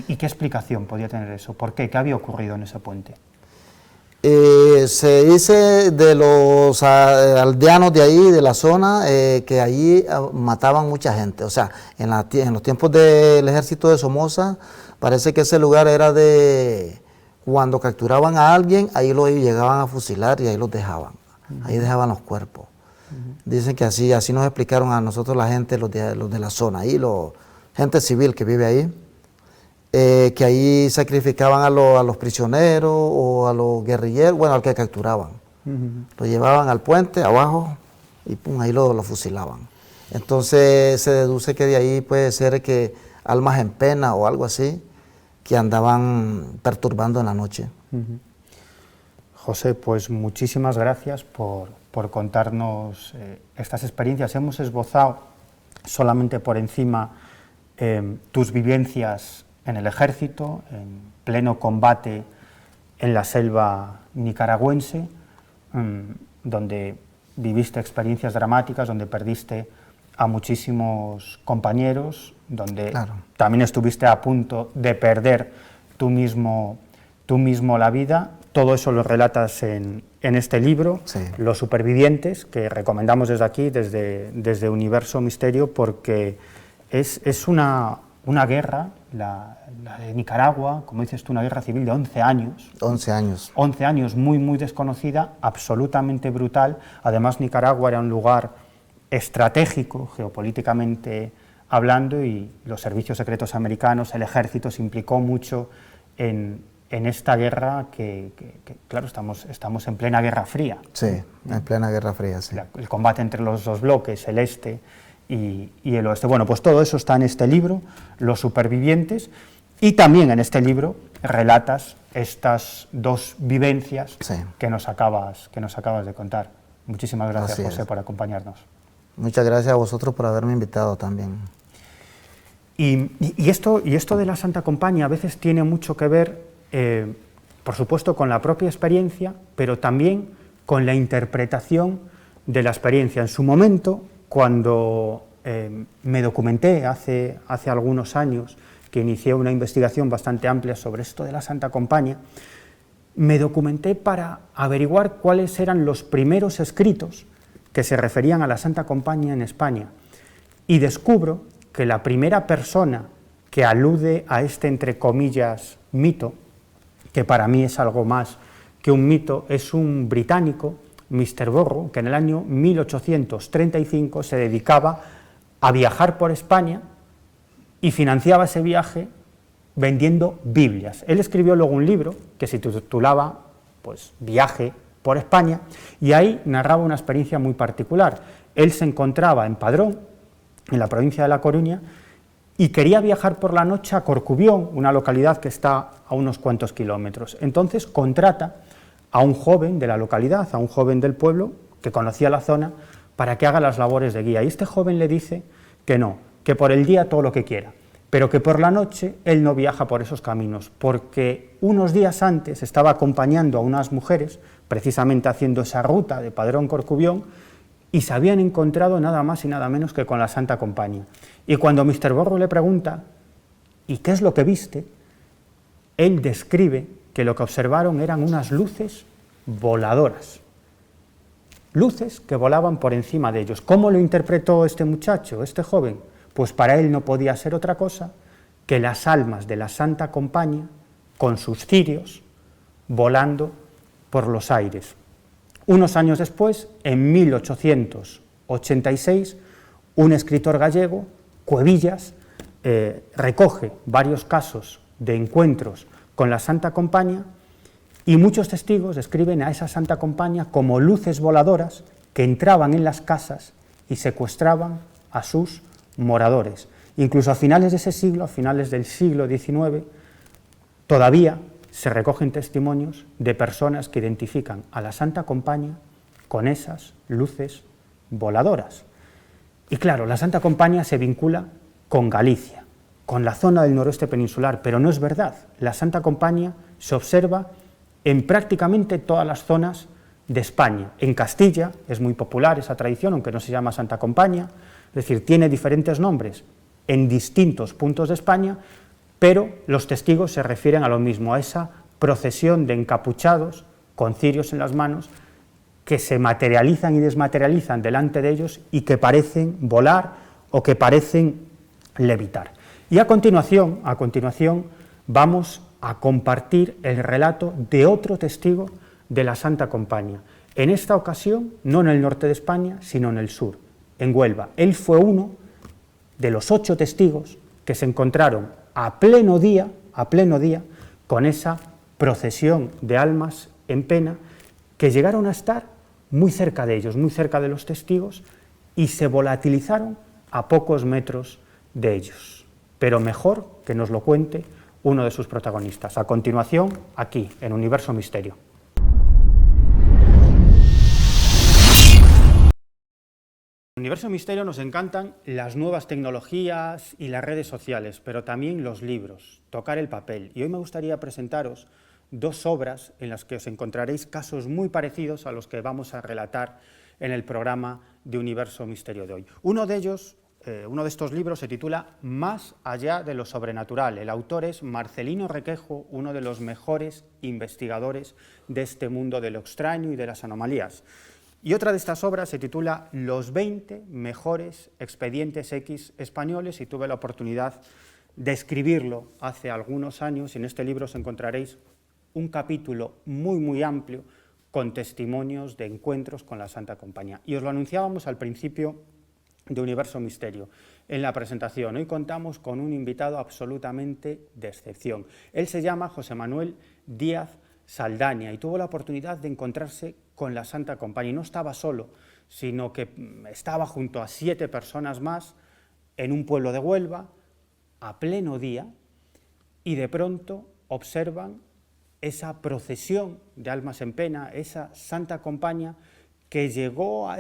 ¿Y qué explicación podía tener eso? ¿Por qué? ¿Qué había ocurrido en ese puente? Se dice de los aldeanos de ahí, de la zona, que allí mataban mucha gente. O sea, en los tiempos del ejército de Somoza, parece que ese lugar era de Cuando capturaban a alguien, ahí lo llegaban a fusilar y ahí los dejaban. Ahí dejaban los cuerpos. Dicen que así nos explicaron a nosotros la gente, los de la zona, ahí gente civil que vive ahí, que ahí sacrificaban a los prisioneros o a los guerrilleros, bueno, al que capturaban. Lo llevaban al puente abajo y pum, ahí lo fusilaban. Entonces se deduce que de ahí puede ser que almas en pena o algo así, que andaban perturbando en la noche. José, pues muchísimas gracias por contarnos estas experiencias. Hemos esbozado solamente por encima tus vivencias en el ejército, en pleno combate en la selva nicaragüense, donde viviste experiencias dramáticas, donde perdiste a muchísimos compañeros, donde también estuviste a punto de perder tú mismo la vida. Todo eso lo relatas en este libro, Los supervivientes, que recomendamos desde aquí, desde Universo Misterio, porque es una guerra, la de Nicaragua, como dices tú, una guerra civil de 11 años. 11 años. 11 años, muy, muy desconocida, absolutamente brutal. Además, Nicaragua era un lugar estratégico, geopolíticamente hablando, y los servicios secretos americanos, el ejército, se implicó mucho en esta guerra que claro, estamos en plena Guerra Fría. Sí, en plena Guerra Fría, sí. El combate entre los dos bloques, el este y el oeste. Bueno, pues todo eso está en este libro, Los supervivientes, y también en este libro relatas estas dos vivencias que nos acabas de contar. Muchísimas gracias, José, por acompañarnos. Muchas gracias a vosotros por haberme invitado también. Y esto de la Santa Compañía a veces tiene mucho que ver, por supuesto, con la propia experiencia, pero también con la interpretación de la experiencia. En su momento, cuando me documenté hace algunos años, que inicié una investigación bastante amplia sobre esto de la Santa Compañía, me documenté para averiguar cuáles eran los primeros escritos que se referían a la Santa Compañía en España, y descubro que la primera persona que alude a este, entre comillas, mito, que para mí es algo más que un mito, es un británico, Mr. Borrow, que en el año 1835 se dedicaba a viajar por España y financiaba ese viaje vendiendo Biblias. Él escribió luego un libro que se titulaba pues, Viaje por España, y ahí narraba una experiencia muy particular. Él se encontraba en Padrón, en la provincia de La Coruña, y quería viajar por la noche a Corcubión, una localidad que está a unos cuantos kilómetros. Entonces contrata a un joven de la localidad, a un joven del pueblo, que conocía la zona, para que haga las labores de guía. Y este joven le dice que no, que por el día todo lo que quiera, pero que por la noche él no viaja por esos caminos, porque unos días antes estaba acompañando a unas mujeres, precisamente haciendo esa ruta de Padrón-Corcubión, y se habían encontrado nada más y nada menos que con la Santa Compañía. Y cuando Mr. Borrow le pregunta, ¿y qué es lo que viste?, él describe que lo que observaron eran unas luces voladoras, luces que volaban por encima de ellos. ¿Cómo lo interpretó este muchacho, este joven? Pues para él no podía ser otra cosa que las almas de la Santa Compañía, con sus cirios, volando por los aires. Unos años después, en 1886, un escritor gallego, Cuevillas, recoge varios casos de encuentros con la Santa Compañía, y muchos testigos describen a esa Santa Compañía como luces voladoras que entraban en las casas y secuestraban a sus moradores. Incluso a finales de ese siglo, a finales del siglo XIX, todavía se recogen testimonios de personas que identifican a la Santa Compañía con esas luces voladoras. Y claro, la Santa Compañía se vincula con Galicia, con la zona del noroeste peninsular, pero no es verdad. La Santa Compañía se observa en prácticamente todas las zonas de España. En Castilla es muy popular esa tradición, aunque no se llama Santa Compañía, es decir, tiene diferentes nombres en distintos puntos de España, pero los testigos se refieren a lo mismo, a esa procesión de encapuchados con cirios en las manos que se materializan y desmaterializan delante de ellos y que parecen volar o que parecen levitar. Y a continuación vamos a compartir el relato de otro testigo de la Santa Compañía. En esta ocasión, no en el norte de España, sino en el sur, en Huelva. Él fue uno de los 8 testigos que se encontraron a pleno día, con esa procesión de almas en pena, que llegaron a estar muy cerca de ellos, muy cerca de los testigos, y se volatilizaron a pocos metros de ellos. Pero mejor que nos lo cuente uno de sus protagonistas. A continuación, aquí, en Universo Misterio. En Universo Misterio nos encantan las nuevas tecnologías y las redes sociales, pero también los libros, tocar el papel. Y hoy me gustaría presentaros 2 obras en las que os encontraréis casos muy parecidos a los que vamos a relatar en el programa de Universo Misterio de hoy. Uno de estos libros se titula Más allá de lo sobrenatural. El autor es Marcelino Requejo, uno de los mejores investigadores de este mundo de lo extraño y de las anomalías. Y otra de estas obras se titula Los 20 mejores expedientes X españoles, y tuve la oportunidad de escribirlo hace algunos años, y en este libro os encontraréis un capítulo muy amplio con testimonios de encuentros con la Santa Compañía. Y os lo anunciábamos al principio de Universo Misterio, en la presentación. Hoy contamos con un invitado absolutamente de excepción. Él se llama José Manuel Díaz Saldaña y tuvo la oportunidad de encontrarse con la Santa Compañía. Y no estaba solo, sino que estaba junto a 7 personas más en un pueblo de Huelva, a pleno día, y de pronto observan esa procesión de almas en pena, esa Santa Compañía que llegó a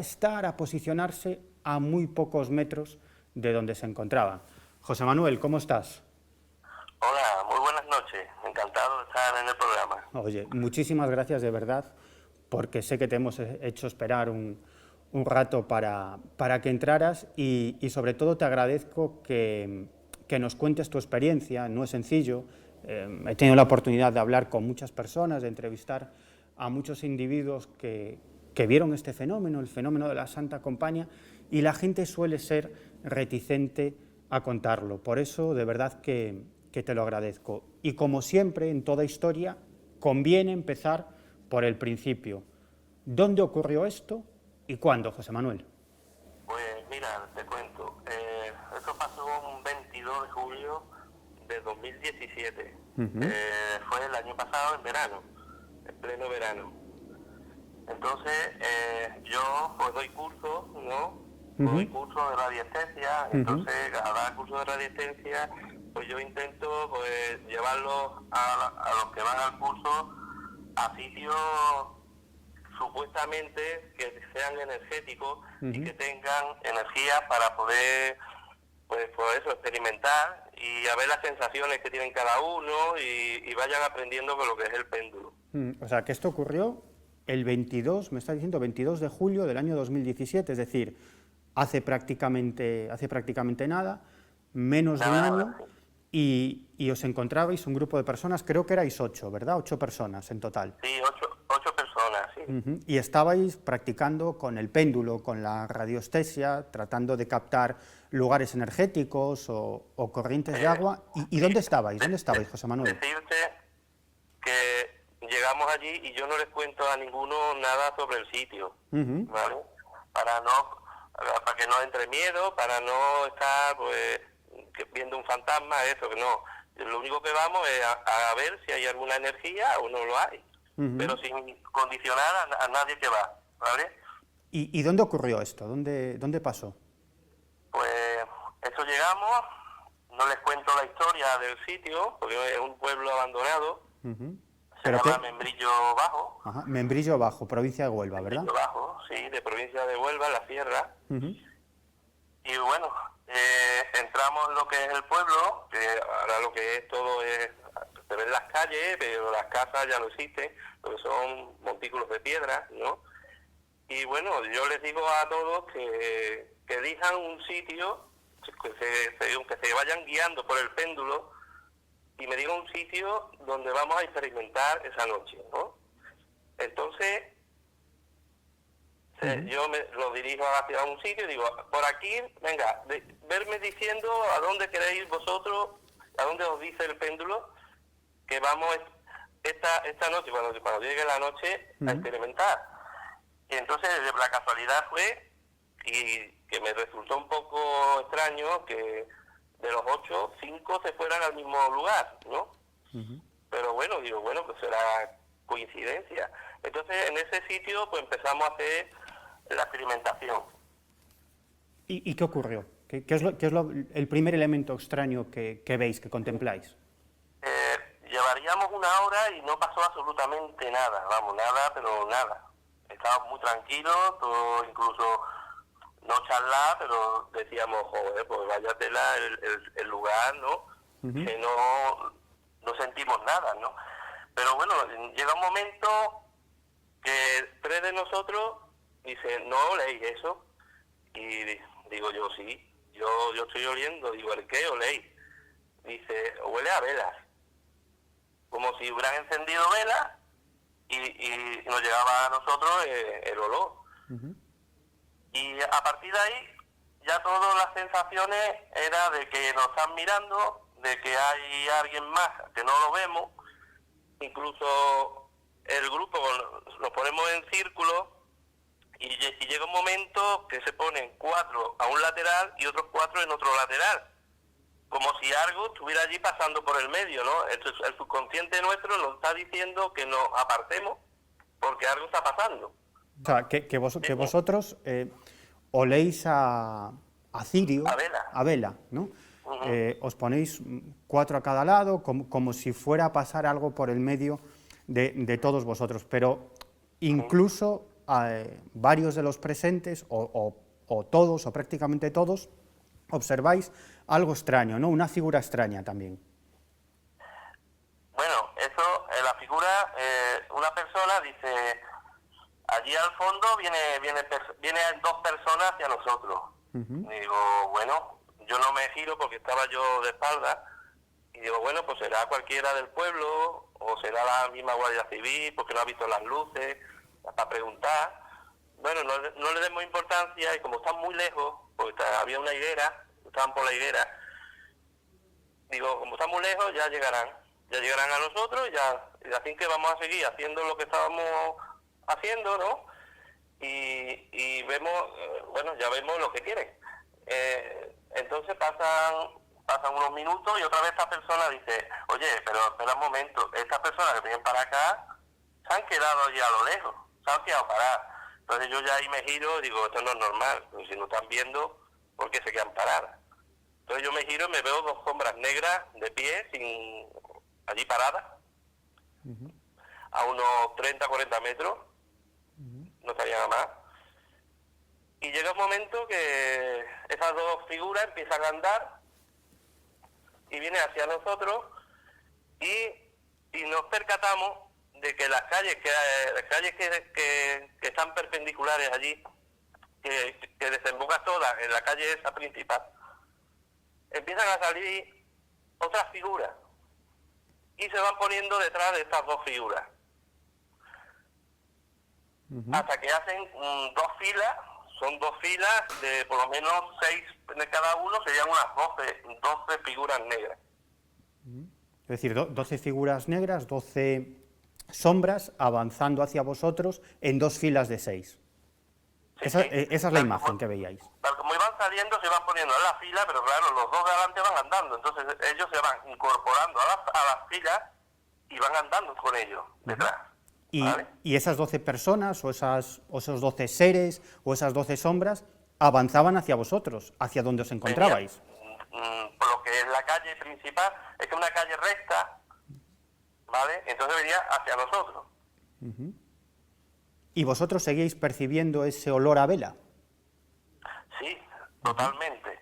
posicionarse a muy pocos metros de donde se encontraban. José Manuel, ¿cómo estás? Hola, muy buenas noches. Encantado de estar en el programa. Oye, muchísimas gracias de verdad, porque sé que te hemos hecho esperar un rato para que entraras, y sobre todo te agradezco que nos cuentes tu experiencia. No es sencillo. He tenido la oportunidad de hablar con muchas personas, de entrevistar a muchos individuos que vieron este fenómeno, el fenómeno de la Santa Compañía, y la gente suele ser reticente a contarlo. Por eso, de verdad que te lo agradezco. Y como siempre, en toda historia, conviene empezar por el principio. ¿Dónde ocurrió esto y cuándo, José Manuel? Pues mira, te cuento. Esto pasó un 22 de julio de 2017. Fue el año pasado, en verano, en pleno verano. Entonces, yo pues doy cursos, ¿no? Doy cursos de radiestesia. Entonces, cada curso de radiestesia, pues yo intento pues llevarlos a los que van al curso a sitios supuestamente que sean energéticos y que tengan energía para poder, pues por eso, experimentar y a ver las sensaciones que tienen cada uno y vayan aprendiendo con lo que es el péndulo. O sea, que esto ocurrió el 22, me está diciendo, 22 de julio del año 2017, es decir, hace prácticamente nada, menos de un año, y os encontrabais un grupo de personas, creo que erais 8, ¿verdad? 8 personas en total. Sí, 8 personas, sí. Y estabais practicando con el péndulo, con la radiestesia, tratando de captar lugares energéticos o corrientes de agua. ¿Y dónde estabais? ¿Dónde estabais, José Manuel? Decirte que llegamos allí y yo no les cuento a ninguno nada sobre el sitio, ¿vale? Para que no entre miedo, para no estar pues viendo un fantasma, eso, que no. Lo único que vamos es a ver si hay alguna energía o no lo hay, pero sin condicionar a nadie que va, ¿vale? ¿Y dónde ocurrió esto? ¿Dónde pasó? Pues eso llegamos, no les cuento la historia del sitio, porque es un pueblo abandonado, se llama Membrillo Bajo. Ajá, Membrillo Bajo, provincia de Huelva, ¿verdad? Membrillo Bajo, sí, de provincia de Huelva, en la sierra. Y bueno, entramos en lo que es el pueblo, que ahora lo que es todo es, se ven las calles, pero las casas ya no existen, porque son montículos de piedra, ¿no? Y bueno, yo les digo a todos que elijan un sitio, que se vayan guiando por el péndulo y me digan un sitio donde vamos a experimentar esa noche, ¿no? Entonces, yo lo dirijo hacia un sitio y digo, por aquí, venga, verme diciendo a dónde queréis vosotros, a dónde os dice el péndulo, que vamos esta noche, cuando llegue la noche, a experimentar. Y entonces la casualidad fue, y que me resultó un poco extraño, que de los 8, 5 se fueran al mismo lugar, ¿no? Pero bueno, digo, bueno, pues será coincidencia. Entonces en ese sitio pues empezamos a hacer la experimentación. ¿Y qué ocurrió? ¿Qué es el primer elemento extraño que veis, que contempláis? Llevaríamos 1 hora y no pasó absolutamente nada, vamos, nada, pero nada. Estábamos muy tranquilos, todo, incluso no charlar, pero decíamos, joder, pues vaya tela el lugar, ¿no? Que no sentimos nada, ¿no? Pero bueno, llega un momento que 3 de nosotros dicen, no oléis eso. Y digo yo, sí, yo estoy oliendo. Digo, ¿el qué oléis? Dice, huele a velas. Como si hubieran encendido velas y nos llegaba a nosotros el olor. Y a partir de ahí, ya todas las sensaciones era de que nos están mirando, de que hay alguien más que no lo vemos. Incluso el grupo nos ponemos en círculo y llega un momento que se ponen 4 a un lateral y otros 4 en otro lateral, como si algo estuviera allí pasando por el medio, ¿no? Entonces, el subconsciente nuestro nos está diciendo que nos apartemos porque algo está pasando. O sea, que vosotros oléis a cirio, a vela, ¿no? Os ponéis 4 a cada lado, como si fuera a pasar algo por el medio de todos vosotros, pero incluso varios de los presentes, o todos, o prácticamente todos, observáis algo extraño, ¿no? Una figura extraña también. Bueno, eso, la figura, una persona dice, allí al fondo vienen 2 personas hacia nosotros. Y digo, bueno, yo no me giro porque estaba yo de espalda, y digo, bueno, pues será cualquiera del pueblo, o será la misma Guardia Civil, porque no ha visto las luces, para preguntar. Bueno, no le demos importancia, y como están muy lejos, porque había una higuera, estaban por la higuera, digo, como están muy lejos, ya llegarán a nosotros, y así que vamos a seguir haciendo lo que estábamos haciendo, ¿no? Y vemos, bueno, ya vemos lo que quieren. Entonces pasan unos minutos y otra vez esta persona dice, oye, pero espera un momento, estas personas que vienen para acá se han quedado allí a lo lejos, se han quedado paradas. Entonces yo ya ahí me giro y digo, esto no es normal, pues si no están viendo, ¿por qué se quedan paradas? Entonces yo me giro y me veo 2 sombras negras de pie, allí paradas, a unos 30, 40 metros, no estarían a más. Y llega un momento que esas 2 figuras empiezan a andar y vienen hacia nosotros y nos percatamos de que las calles que están perpendiculares allí, que desembocan todas en la calle esa principal, empiezan a salir otras figuras y se van poniendo detrás de estas 2 figuras. Hasta que hacen 2 filas, son 2 filas de por lo menos 6 de cada uno, serían unas 12 figuras negras. Es decir, 12 figuras negras, 12 sombras avanzando hacia vosotros en 2 filas de 6. Esa es la imagen que veíais. Como iban saliendo, se iban poniendo en la fila, pero claro, los 2 de adelante van andando, entonces ellos se van incorporando a las filas y van andando con ellos detrás. ¿Vale? Y esas 12 personas, o esos 12 seres, o esas 12 sombras, avanzaban hacia vosotros, hacia donde os encontrabais. Por lo que es la calle principal, es que una calle recta, ¿vale? Entonces venía hacia nosotros. ¿Y vosotros seguíais percibiendo ese olor a vela? Sí, totalmente.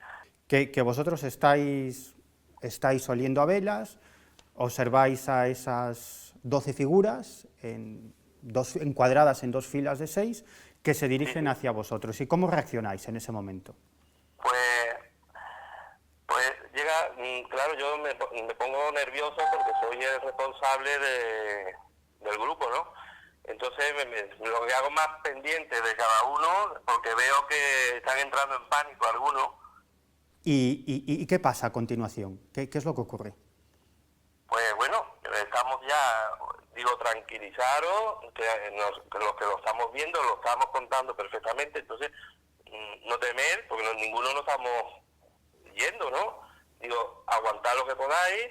Que vosotros estáis oliendo a velas, observáis a esas 12 figuras encuadradas en 2 filas de 6 que se dirigen hacia vosotros. ¿Y cómo reaccionáis en ese momento? Pues llega, claro, yo me pongo nervioso porque soy el responsable del grupo, ¿no? Entonces lo que hago más pendiente de cada uno, porque veo que están entrando en pánico algunos. ¿Y qué pasa a continuación? ¿Qué es lo que ocurre? Pues bueno, estamos digo, tranquilizaros, que los que lo estamos viendo, lo estamos contando perfectamente, entonces no temer, porque ninguno nos estamos yendo, ¿no? Digo, aguantad lo que podáis,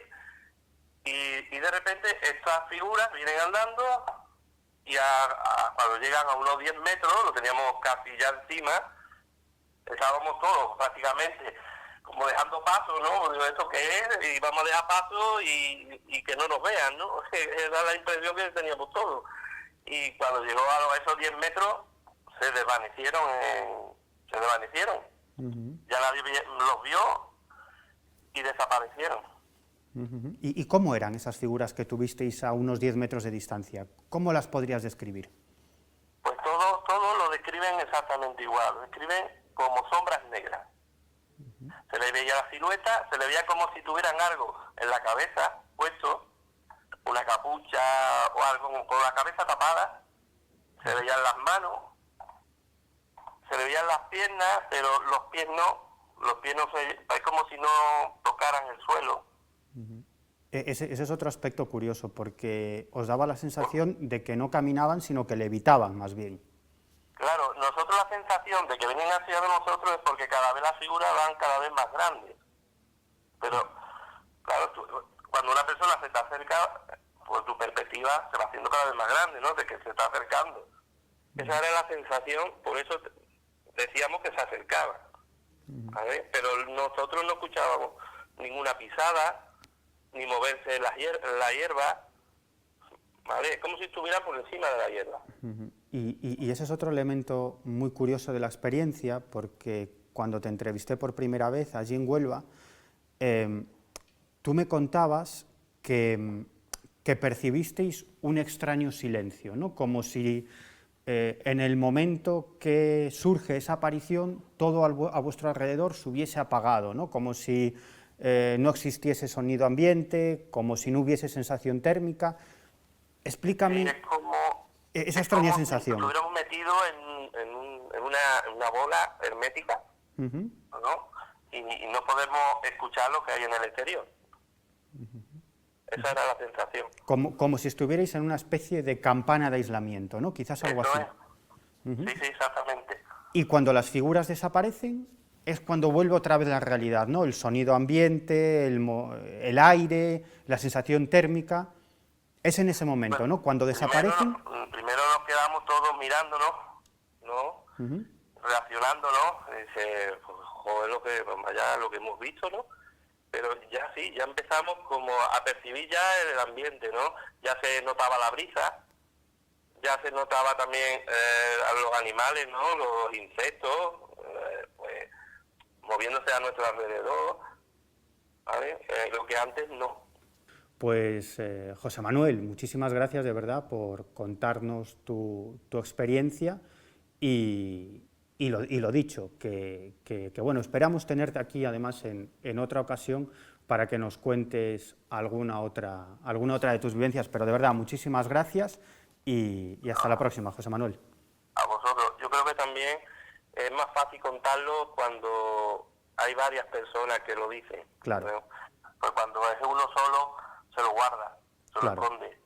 y de repente estas figuras vienen andando, y cuando llegan a unos 10 metros, lo teníamos casi ya encima, estábamos todos prácticamente como dejando paso, ¿no? Digo, ¿esto qué es? Y vamos a dejar paso y que no nos vean, ¿no? Era la impresión que teníamos todos. Y cuando llegó a esos 10 metros, se desvanecieron. Ya nadie los vio y desaparecieron. ¿Y cómo eran esas figuras que tuvisteis a unos 10 metros de distancia? ¿Cómo las podrías describir? Pues todo lo describen exactamente igual, lo describen como sombras negras. Se le veía la silueta, se le veía como si tuvieran algo en la cabeza puesto, una capucha o algo con la cabeza tapada, se veían las manos, se le veían las piernas, pero los pies no es como si no tocaran el suelo. Ese es otro aspecto curioso, porque os daba la sensación de que no caminaban, sino que levitaban más bien. Claro, nosotros la sensación de que vienen hacia nosotros es porque cada vez las figuras van cada vez más grandes. Pero, claro, cuando una persona se te acerca, pues tu perspectiva se va haciendo cada vez más grande, ¿no? De que se está acercando. Esa era la sensación, por eso decíamos que se acercaba. ¿Vale? Pero nosotros no escuchábamos ninguna pisada, ni moverse la hierba, ¿vale? Es como si estuviera por encima de la hierba. Y ese es otro elemento muy curioso de la experiencia, porque cuando te entrevisté por primera vez allí en Huelva, tú me contabas que percibisteis un extraño silencio, ¿no? Como si en el momento que surge esa aparición, todo a vuestro alrededor se hubiese apagado, ¿no? Como si no existiese sonido ambiente, como si no hubiese sensación térmica. Explícame esa extraña sensación. Como si estuviéramos metidos en una bola hermética, ¿no? Y no podemos escuchar lo que hay en el exterior. Esa era la sensación. Como si estuvierais en una especie de campana de aislamiento, ¿no? Quizás algo así. Sí, exactamente. Y cuando las figuras desaparecen, es cuando vuelve otra vez la realidad, ¿no? El sonido ambiente, el aire, la sensación térmica. Es en ese momento, ¿no? Cuando desaparecen. Primero nos quedamos todos mirándonos, ¿no? Reaccionándonos. Joder, lo que hemos visto, ¿no? Pero ya sí, ya empezamos como a percibir ya el ambiente, ¿no? Ya se notaba la brisa, ya se notaba también a los animales, ¿no? Los insectos, pues moviéndose a nuestro alrededor, ¿vale? Lo que antes no. Pues José Manuel, muchísimas gracias de verdad por contarnos tu experiencia y lo dicho, que bueno, esperamos tenerte aquí además en otra ocasión para que nos cuentes alguna otra de tus vivencias, pero de verdad muchísimas gracias y hasta la próxima, José Manuel. A vosotros. Yo creo que también es más fácil contarlo cuando hay varias personas que lo dicen. Claro. ¿no? Pues cuando es uno solo, se lo guarda, se Claro. lo esconde.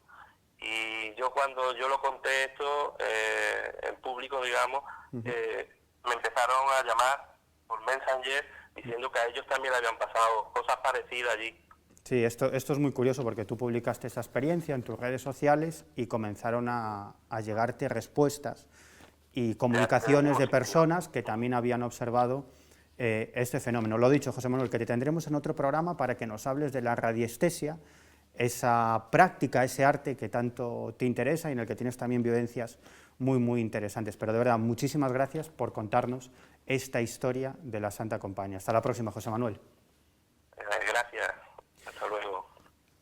Y yo cuando yo lo conté esto en público, digamos, me empezaron a llamar por Messenger diciendo que a ellos también le habían pasado cosas parecidas allí. Sí, esto es muy curioso porque tú publicaste esa experiencia en tus redes sociales y comenzaron a llegarte respuestas y comunicaciones de personas que también habían observado este fenómeno. Lo dicho, José Manuel, que te tendremos en otro programa para que nos hables de la radiestesia, esa práctica, ese arte que tanto te interesa y en el que tienes también vivencias muy, muy interesantes. Pero de verdad, muchísimas gracias por contarnos esta historia de la Santa Compañía. Hasta la próxima, José Manuel. Gracias. Hasta luego.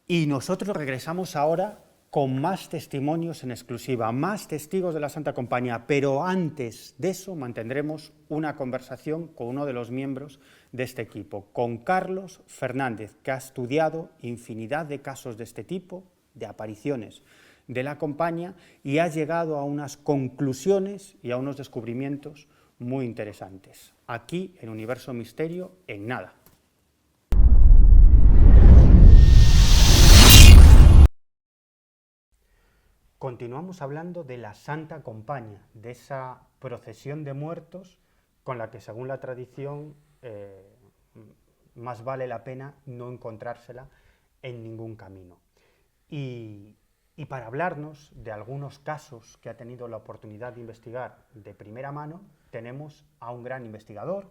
Y nosotros regresamos ahora con más testimonios en exclusiva, más testigos de la Santa Compañía, pero antes de eso mantendremos una conversación con uno de los miembros de este equipo, con Carlos Fernández, que ha estudiado infinidad de casos de este tipo, de apariciones de la Compañía, y ha llegado a unas conclusiones y a unos descubrimientos muy interesantes. Aquí, en Universo Misterio, en nada. Continuamos hablando de la Santa Compaña, de esa procesión de muertos con la que, según la tradición, más vale la pena no encontrársela en ningún camino. Y para hablarnos de algunos casos que ha tenido la oportunidad de investigar de primera mano, tenemos a un gran investigador,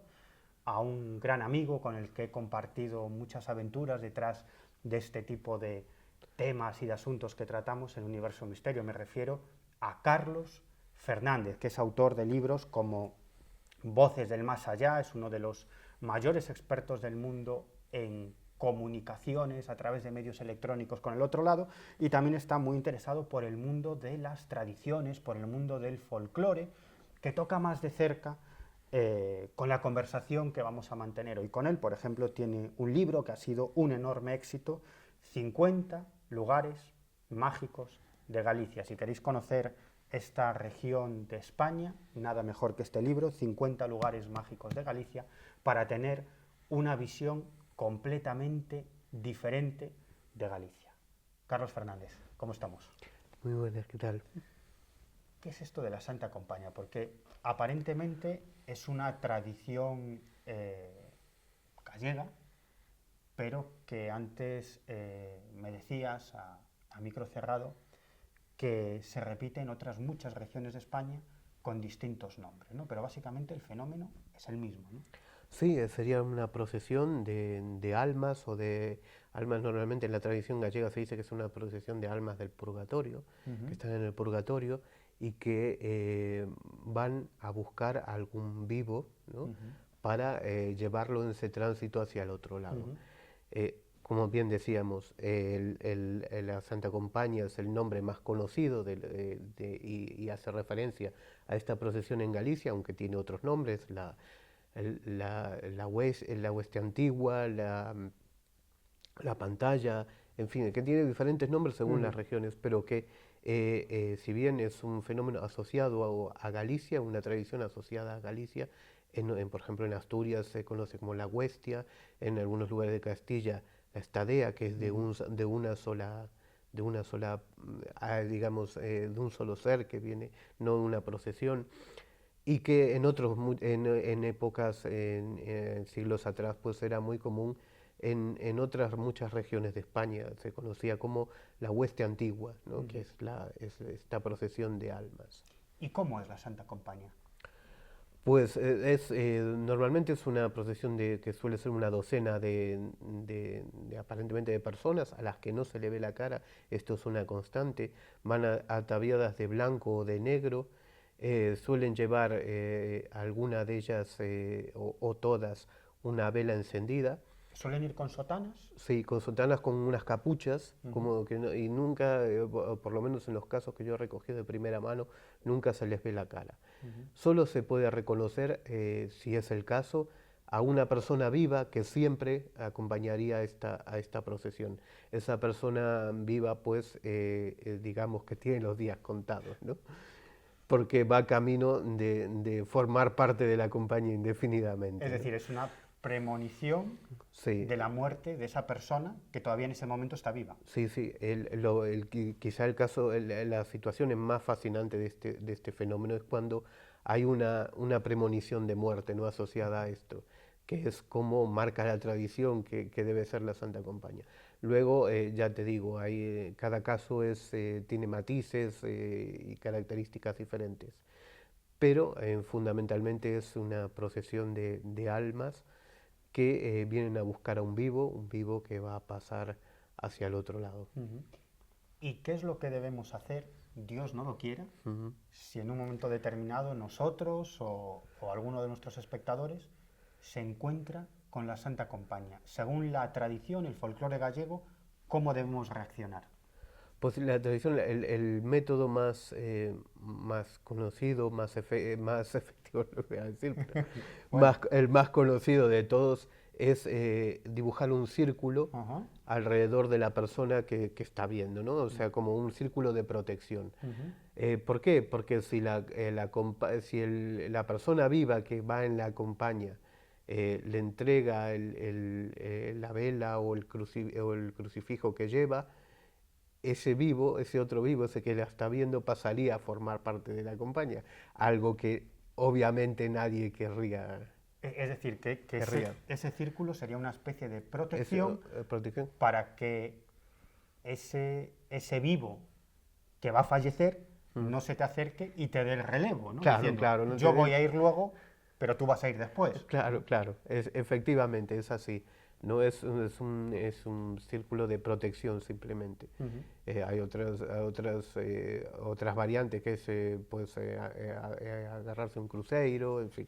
a un gran amigo con el que he compartido muchas aventuras detrás de este tipo de temas y de asuntos que tratamos en Universo Misterio. Me refiero a Carlos Fernández, que es autor de libros como Voces del Más Allá, es uno de los mayores expertos del mundo en comunicaciones a través de medios electrónicos con el otro lado, y también está muy interesado por el mundo de las tradiciones, por el mundo del folclore, que toca más de cerca con la conversación que vamos a mantener hoy con él. Por ejemplo, tiene un libro que ha sido un enorme éxito, 50 lugares mágicos de Galicia. Si queréis conocer esta región de España, nada mejor que este libro, 50 lugares mágicos de Galicia, para tener una visión completamente diferente de Galicia. Carlos Fernández, ¿cómo estamos? Muy buenas, ¿qué tal? ¿Qué es esto de la Santa Compaña? Porque aparentemente es una tradición gallega, pero que antes me decías a micro cerrado que se repite en otras muchas regiones de España con distintos nombres, ¿no? Pero básicamente el fenómeno es el mismo, ¿no? Sí, sería una procesión de almas o de almas. Normalmente en la tradición gallega se dice que es una procesión de almas del purgatorio, que están en el purgatorio y que van a buscar a algún vivo, ¿no? Para llevarlo en ese tránsito hacia el otro lado. Como bien decíamos, la Santa Compaña es el nombre más conocido y hace referencia a esta procesión en Galicia, aunque tiene otros nombres, la hueste antigua, la pantalla, en fin, que tiene diferentes nombres según las regiones, pero que si bien es un fenómeno asociado a Galicia, una tradición asociada a Galicia, por ejemplo en Asturias se conoce como la huestia, en algunos lugares de Castilla la estadea, que es de una sola, digamos, de un solo ser que viene, no una procesión, y que en épocas, en siglos atrás, pues era muy común en otras muchas regiones de España. Se conocía como la hueste antigua, ¿no? Que es esta procesión de almas. ¿Y cómo es la Santa Compaña? Pues normalmente es una procesión que suele ser una docena aparentemente de personas a las que no se le ve la cara. Esto es una constante. Van ataviadas de blanco o de negro. Suelen llevar alguna de ellas o todas una vela encendida. ¿Suelen ir con sotanas? Sí, con sotanas con unas capuchas, como que y nunca, por lo menos en los casos que yo he recogido de primera mano, nunca se les ve la cara. Solo se puede reconocer, si es el caso, a una persona viva que siempre acompañaría a esta procesión. Esa persona viva, pues, digamos que tiene los días contados, ¿no? Porque va camino de formar parte de la compañía indefinidamente. Es decir, es una premonición de la muerte de esa persona que todavía en ese momento está viva. Sí, sí. Quizá el caso, la situación más fascinante de este fenómeno es cuando hay una premonición de muerte, ¿no?, asociada a esto, que es como marca la tradición que debe ser la Santa Compaña. Luego, ya te digo, cada caso tiene matices y características diferentes, pero fundamentalmente es una procesión de almas que vienen a buscar a un vivo que va a pasar hacia el otro lado. ¿Y qué es lo que debemos hacer, Dios no lo quiera, si en un momento determinado nosotros o alguno de nuestros espectadores se encuentra con la Santa Compaña? Según la tradición, el folclore gallego, ¿cómo debemos reaccionar? Pues la tradición, el método más conocido, más efectivo, no voy a decir, pero bueno, el más conocido de todos es dibujar un círculo alrededor de la persona que está viendo, ¿no? O sea, como un círculo de protección. ¿Por qué? Porque si la persona viva que va en la compañía le entrega la vela o el crucifijo que lleva, ese vivo, ese otro vivo, ese que la está viendo, pasaría a formar parte de la compañía, algo que obviamente nadie querría. Es decir, que Querría. ese círculo sería una especie de protección Protección. para que ese vivo que va a fallecer no se te acerque y te dé el relevo, ¿no? Claro, Diciendo, claro, no yo te- voy a ir luego, pero tú vas a ir después. Claro, claro, efectivamente es así. No es un círculo de protección simplemente. Hay otras variantes que es pues, agarrarse un cruceiro, en fin,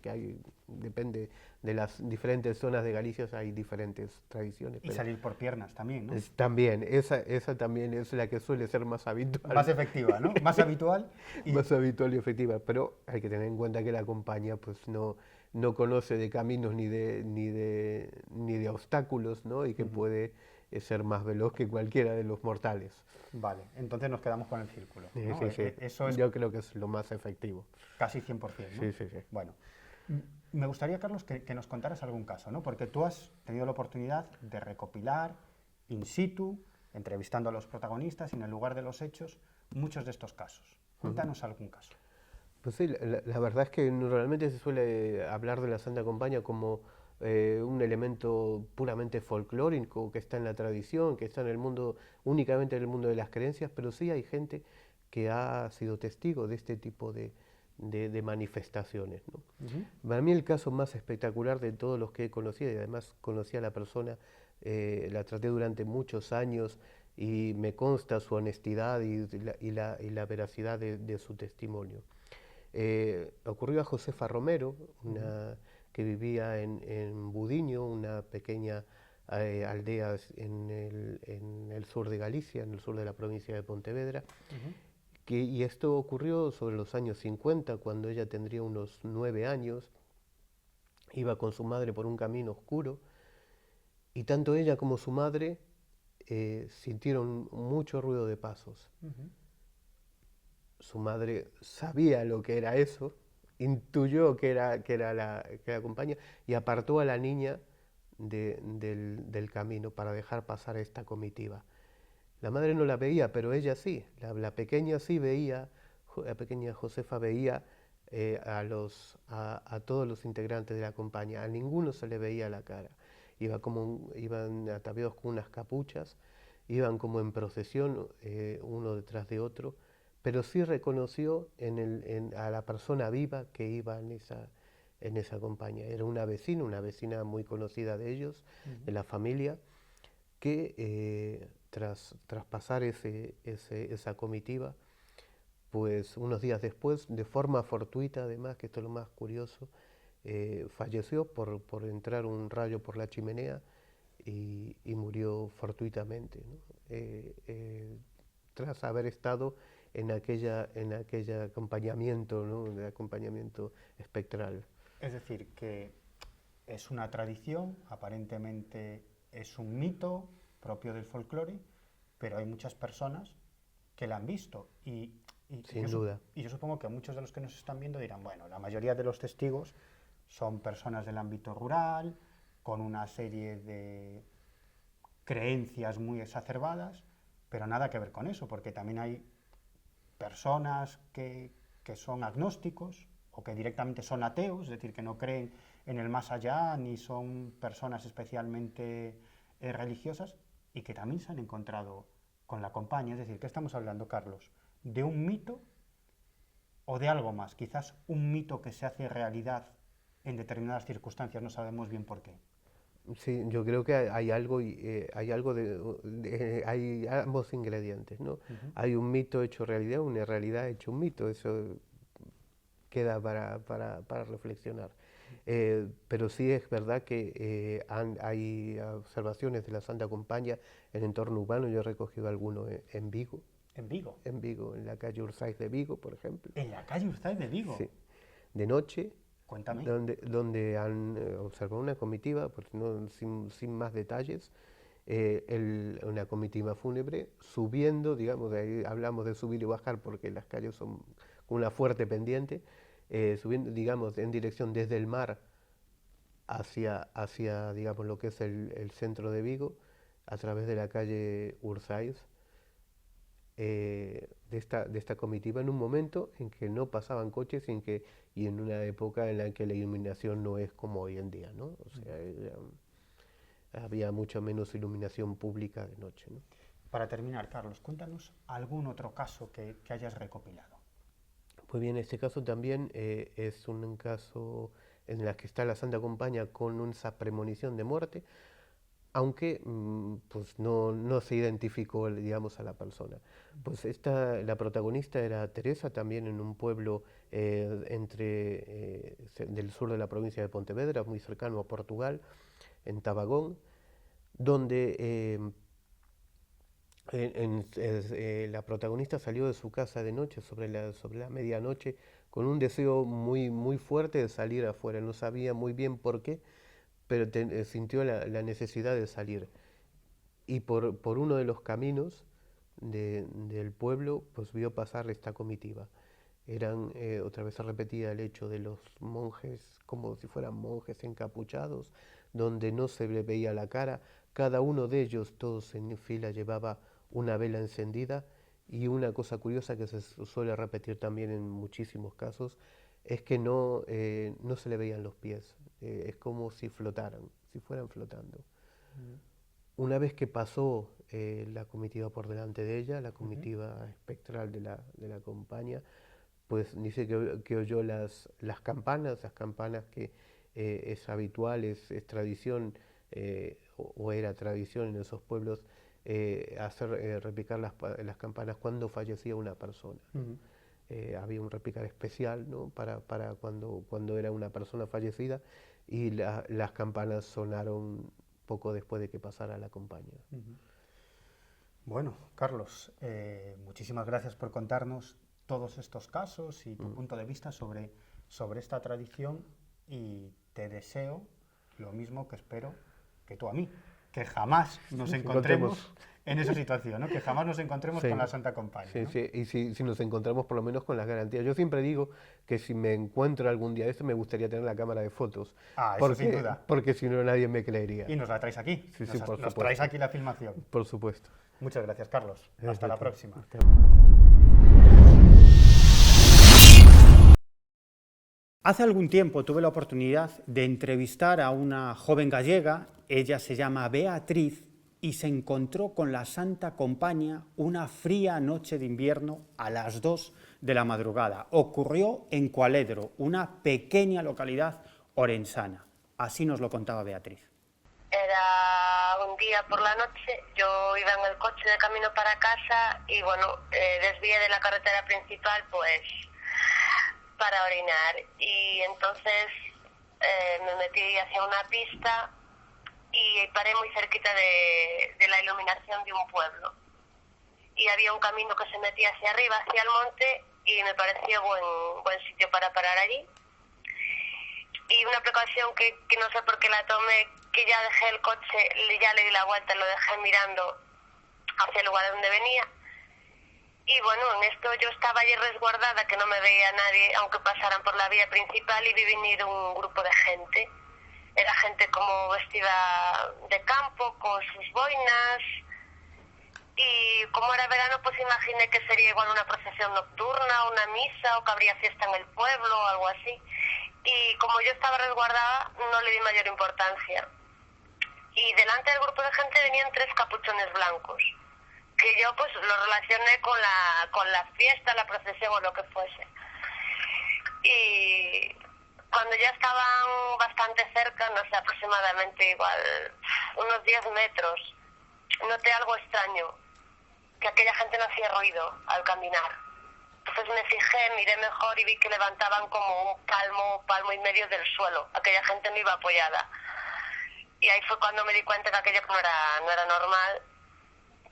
depende de las diferentes zonas de Galicia, hay diferentes tradiciones. Y pero salir por piernas también, ¿no? también, esa también es la que suele ser más habitual. Más efectiva, ¿no? Más habitual. Y, Más habitual y efectiva, pero hay que tener en cuenta que la compañía pues no conoce de caminos ni de obstáculos, ¿no? Y que puede ser más veloz que cualquiera de los mortales. vale, entonces nos quedamos con el círculo, ¿no? Sí, sí. Eso es Yo creo que es lo más efectivo. casi 100%, ¿no? Sí, sí, sí. Bueno, me gustaría, Carlos, que nos contaras algún caso, ¿no? Porque tú has tenido la oportunidad de recopilar in situ, entrevistando a los protagonistas y en el lugar de los hechos, muchos de estos casos. Cuéntanos algún caso. Pues sí, la verdad es que realmente se suele hablar de la Santa Compañía como un elemento puramente folclórico que está en la tradición, que está en el mundo, únicamente en el mundo de las creencias, pero sí hay gente que ha sido testigo de este tipo de manifestaciones, ¿no? Para mí el caso más espectacular de todos los que he conocido, y además conocí a la persona, la traté durante muchos años y me consta su honestidad y la veracidad de su testimonio. Ocurrió a Josefa Romero, que vivía en Budiño, una pequeña aldea en el sur de Galicia, en el sur de la provincia de Pontevedra. Y esto ocurrió sobre los años 50, cuando ella tendría unos 9 años, iba con su madre por un camino oscuro, y tanto ella como su madre sintieron mucho ruido de pasos. Su madre sabía lo que era eso, intuyó que era la compañía y apartó a la niña del camino para dejar pasar esta comitiva. La madre no la veía, pero ella sí, la pequeña sí veía, la pequeña Josefa veía a todos los integrantes de la compañía, a ninguno se le veía la cara. Iban ataviados con unas capuchas, iban como en procesión, uno detrás de otro, pero sí reconoció a la persona viva que iba en esa compañía. Era una vecina muy conocida de ellos, de la familia, que tras pasar esa comitiva, pues unos días después, de forma fortuita además, que esto es lo más curioso, falleció por entrar un rayo por la chimenea y murió fortuitamente, ¿no? Tras haber estado en aquel acompañamiento, ¿no? De acompañamiento espectral. Es decir, que es una tradición, aparentemente es un mito propio del folclore, pero hay muchas personas que la han visto Sin duda. Y yo supongo que muchos de los que nos están viendo dirán, bueno, la mayoría de los testigos son personas del ámbito rural, con una serie de creencias muy exacerbadas, pero nada que ver con eso, porque también hay personas que son agnósticos o que directamente son ateos, es decir, que no creen en el más allá, ni son personas especialmente religiosas, y que también se han encontrado con la compañía. Es decir, ¿qué estamos hablando, Carlos? ¿De un mito o de algo más? Quizás un mito que se hace realidad en determinadas circunstancias, no sabemos bien por qué. Sí, yo creo que hay algo, hay ambos ingredientes, ¿no? Hay un mito hecho realidad, una realidad hecho un mito, eso queda para reflexionar. Pero sí es verdad que hay observaciones de la Santa Compañía en entorno urbano. Yo he recogido alguno en Vigo. ¿En Vigo? En Vigo, en la calle Ursáiz de Vigo, por ejemplo. ¿En la calle Ursáiz de Vigo? Sí. De noche, Cuéntame. donde han observado una comitiva, pues sin más detalles, una comitiva fúnebre subiendo, digamos, de ahí hablamos de subir y bajar porque las calles son con una fuerte pendiente, subiendo, digamos, en dirección desde el mar hacia digamos, lo que es el centro de Vigo, a través de la calle Ursáiz, de esta comitiva en un momento en que no pasaban coches y en una época en la que la iluminación no es como hoy en día, ¿no? O sea, había mucho menos iluminación pública de noche, ¿no? Para terminar, Carlos, cuéntanos algún otro caso que hayas recopilado. Pues bien, este caso también es un caso en el que está la Santa Compañía con esa premonición de muerte, aunque pues no se identificó, digamos, a la persona. Pues la protagonista era Teresa, también en un pueblo del sur de la provincia de Pontevedra, muy cercano a Portugal, en Tabagón, donde la protagonista salió de su casa de noche, sobre la medianoche, con un deseo muy, muy fuerte de salir afuera. No sabía muy bien por qué, pero sintió la necesidad de salir. Y por uno de los caminos del pueblo, pues vio pasar esta comitiva. Eran, otra vez se repetía el hecho de los monjes, como si fueran monjes encapuchados, donde no se le veía la cara. Cada uno de ellos, todos en fila, llevaba una vela encendida, y una cosa curiosa que se suele repetir también en muchísimos casos es que no se le veían los pies, es como si flotaran, si fueran flotando. Una vez que pasó la comitiva por delante de ella, la comitiva espectral de la compañía, pues dice que oyó las campanas que es habitual, es tradición, o era tradición en esos pueblos, hacer repicar las campanas cuando fallecía una persona. Había un repicar especial, ¿no?, para cuando era una persona fallecida, y las campanas sonaron poco después de que pasara la compañía. Bueno, Carlos, muchísimas gracias por contarnos todos estos casos y tu punto de vista sobre esta tradición, y te deseo lo mismo que espero que tú a mí, que jamás nos encontremos en esa situación, ¿no? Que jamás nos encontremos con la Santa Compañía, sí, ¿no? sí, y si nos encontramos, por lo menos con las garantías. Yo siempre digo que si me encuentro algún día de esto, me gustaría tener la cámara de fotos. Eso sin duda. Porque si no, nadie me creería. Y nos la traes aquí, Sí, por nos supuesto. traes aquí la filmación. Por supuesto. Muchas gracias, Carlos. Hasta la próxima. Hace algún tiempo tuve la oportunidad de entrevistar a una joven gallega. Ella se llama Beatriz y se encontró con la Santa Compañía una fría noche de invierno a las 2 de la madrugada. Ocurrió en Cualedro, una pequeña localidad orensana. Así nos lo contaba Beatriz. Era un día por la noche, yo iba en el coche de camino para casa y bueno, desvié de la carretera principal pues para orinar, y entonces me metí hacia una pista y paré muy cerquita de la iluminación de un pueblo, y había un camino que se metía hacia arriba, hacia el monte, y me pareció buen sitio para parar allí. Y una precaución que no sé por qué la tomé, que ya dejé el coche, ya le di la vuelta, lo dejé mirando hacia el lugar donde venía. Y bueno, en esto yo estaba allí resguardada, que no me veía nadie, aunque pasaran por la vía principal, y vi venir un grupo de gente. Era gente como vestida de campo, con sus boinas, y como era verano, pues imaginé que sería igual una procesión nocturna, una misa, o que habría fiesta en el pueblo, o algo así. Y como yo estaba resguardada, no le di mayor importancia. Y delante del grupo de gente venían 3 capuchones blancos, que yo pues lo relacioné con la fiesta, la procesión o lo que fuese. Y cuando ya estaban bastante cerca, no sé, aproximadamente igual unos 10 metros, noté algo extraño, que aquella gente no hacía ruido al caminar. Entonces me fijé, miré mejor y vi que levantaban como un palmo y medio del suelo. Aquella gente no iba apoyada. Y ahí fue cuando me di cuenta que aquello no era normal.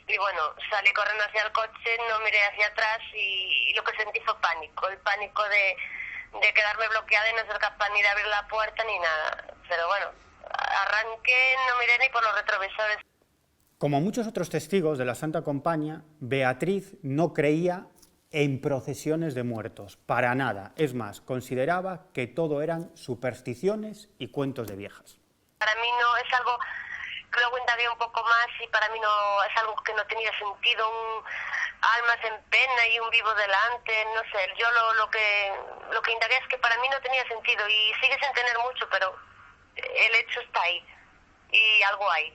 Y bueno, salí corriendo hacia el coche, no miré hacia atrás, y lo que sentí fue pánico. El pánico de quedarme bloqueada y no ser capaz ni de abrir la puerta ni nada. Pero bueno, arranqué, no miré ni por los retrovisores. Como muchos otros testigos de la Santa Compañía, Beatriz no creía en procesiones de muertos, para nada. Es más, consideraba que todo eran supersticiones y cuentos de viejas. Para mí no es algo que luego indagué un poco más, y para mí no es algo que no tenía sentido, almas en pena y un vivo delante, no sé, yo lo que indagué es que para mí no tenía sentido y sigue sin tener mucho, pero el hecho está ahí y algo hay.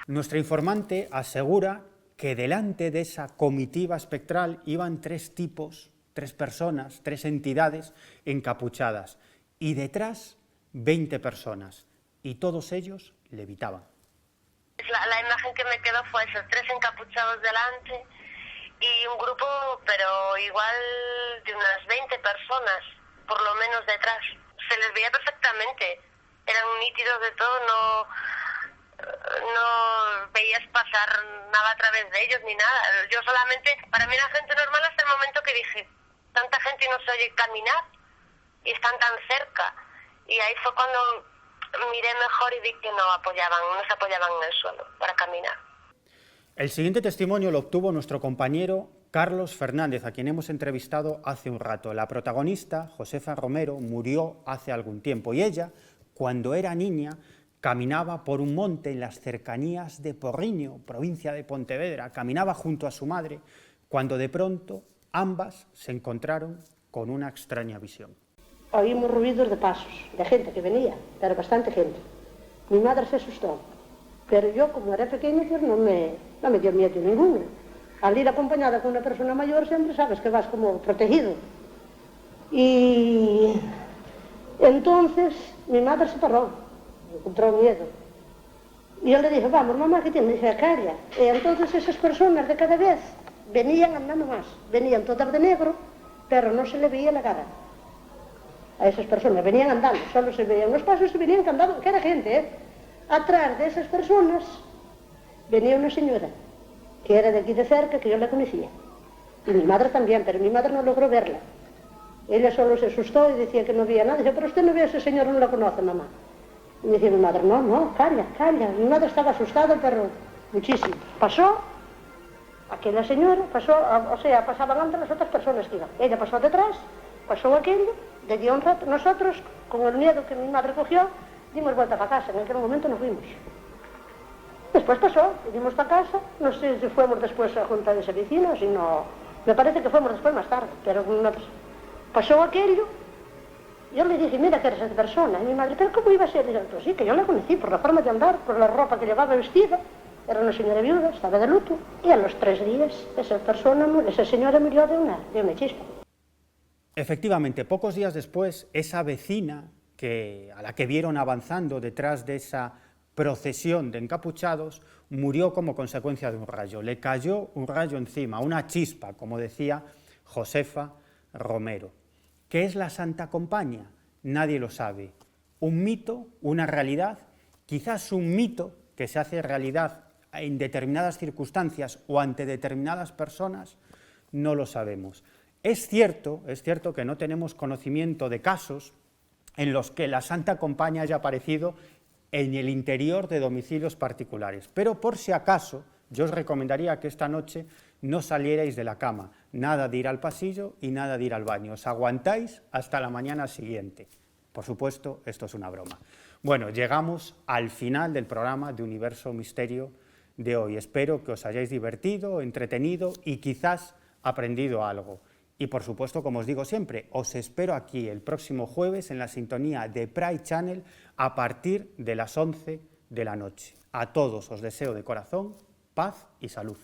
Nuestra informante asegura que delante de esa comitiva espectral iban 3 tipos, 3 personas, 3 entidades encapuchadas y detrás 20 personas y todos ellos levitaban. La imagen que me quedó fue esos 3 encapuchados delante y un grupo, pero igual de unas 20 personas, por lo menos detrás. Se les veía perfectamente, eran nítidos de todo, no veías pasar nada a través de ellos ni nada. Yo solamente, para mí era gente normal hasta el momento que dije, tanta gente no se oye caminar y están tan cerca. Y ahí fue cuando miré mejor y vi que no se apoyaban en el suelo para caminar. El siguiente testimonio lo obtuvo nuestro compañero Carlos Fernández, a quien hemos entrevistado hace un rato. La protagonista, Josefa Romero, murió hace algún tiempo y ella, cuando era niña, caminaba por un monte en las cercanías de Porriño, provincia de Pontevedra, caminaba junto a su madre, cuando de pronto ambas se encontraron con una extraña visión. Oímos ruidos de pasos, de gente que venía, pero bastante gente. Mi madre se asustó, pero yo, como era pequeña, pues no me dio miedo ninguno. Al ir acompañada con una persona mayor, siempre sabes que vas como protegido. Y entonces mi madre se paró, encontró miedo. Y yo le dije, vamos, mamá, ¿qué tienes? Dice, calla. Y entonces esas personas de cada vez venían andando más, venían todas de negro, pero no se le veía la cara. A esas personas venían andando, solo se veían los pasos y venían andando, que era gente, ¿eh? Atrás de esas personas venía una señora, que era de aquí de cerca, que yo la conocía. Y mi madre también, pero mi madre no logró verla. Ella solo se asustó y decía que no veía nada. Dice, pero usted no ve a esa señora, no la conoce, mamá. Y me decía mi madre, no, calla. Mi madre estaba asustada, pero muchísimo. Pasó, aquella señora, pasaban antes las otras personas que iban. Ella pasó detrás, pasó aquello, de día un rato. Nosotros, con el miedo que mi madre cogió, dimos vuelta para casa. En aquel momento nos fuimos. Después pasó, dimos para casa. No sé si fuimos después a junta de ese vecino, si no... Me parece que fuimos después más tarde, pero no... Pasó aquello. Yo le dije, mira que eres esa persona. Y mi madre, ¿pero cómo iba a ser? Y yo, pues sí, que yo la conocí por la forma de andar, por la ropa que llevaba vestida. Era una señora viuda, estaba de luto. Y a los 3 días, esa señora murió de una chispa. Efectivamente, pocos días después, esa vecina a la que vieron avanzando detrás de esa procesión de encapuchados, murió como consecuencia de un rayo. Le cayó un rayo encima, una chispa, como decía Josefa Romero. ¿Qué es la Santa Compaña? Nadie lo sabe. Un mito, una realidad, quizás un mito que se hace realidad en determinadas circunstancias o ante determinadas personas, no lo sabemos. Es cierto que no tenemos conocimiento de casos en los que la Santa Compaña haya aparecido en el interior de domicilios particulares, pero por si acaso, yo os recomendaría que esta noche no salierais de la cama, nada de ir al pasillo y nada de ir al baño, os aguantáis hasta la mañana siguiente. Por supuesto, esto es una broma. Bueno, llegamos al final del programa de Universo Misterio de hoy. Espero que os hayáis divertido, entretenido y quizás aprendido algo. Y por supuesto, como os digo siempre, os espero aquí el próximo jueves en la sintonía de Pride Channel a partir de las 11 de la noche. A todos os deseo de corazón paz y salud.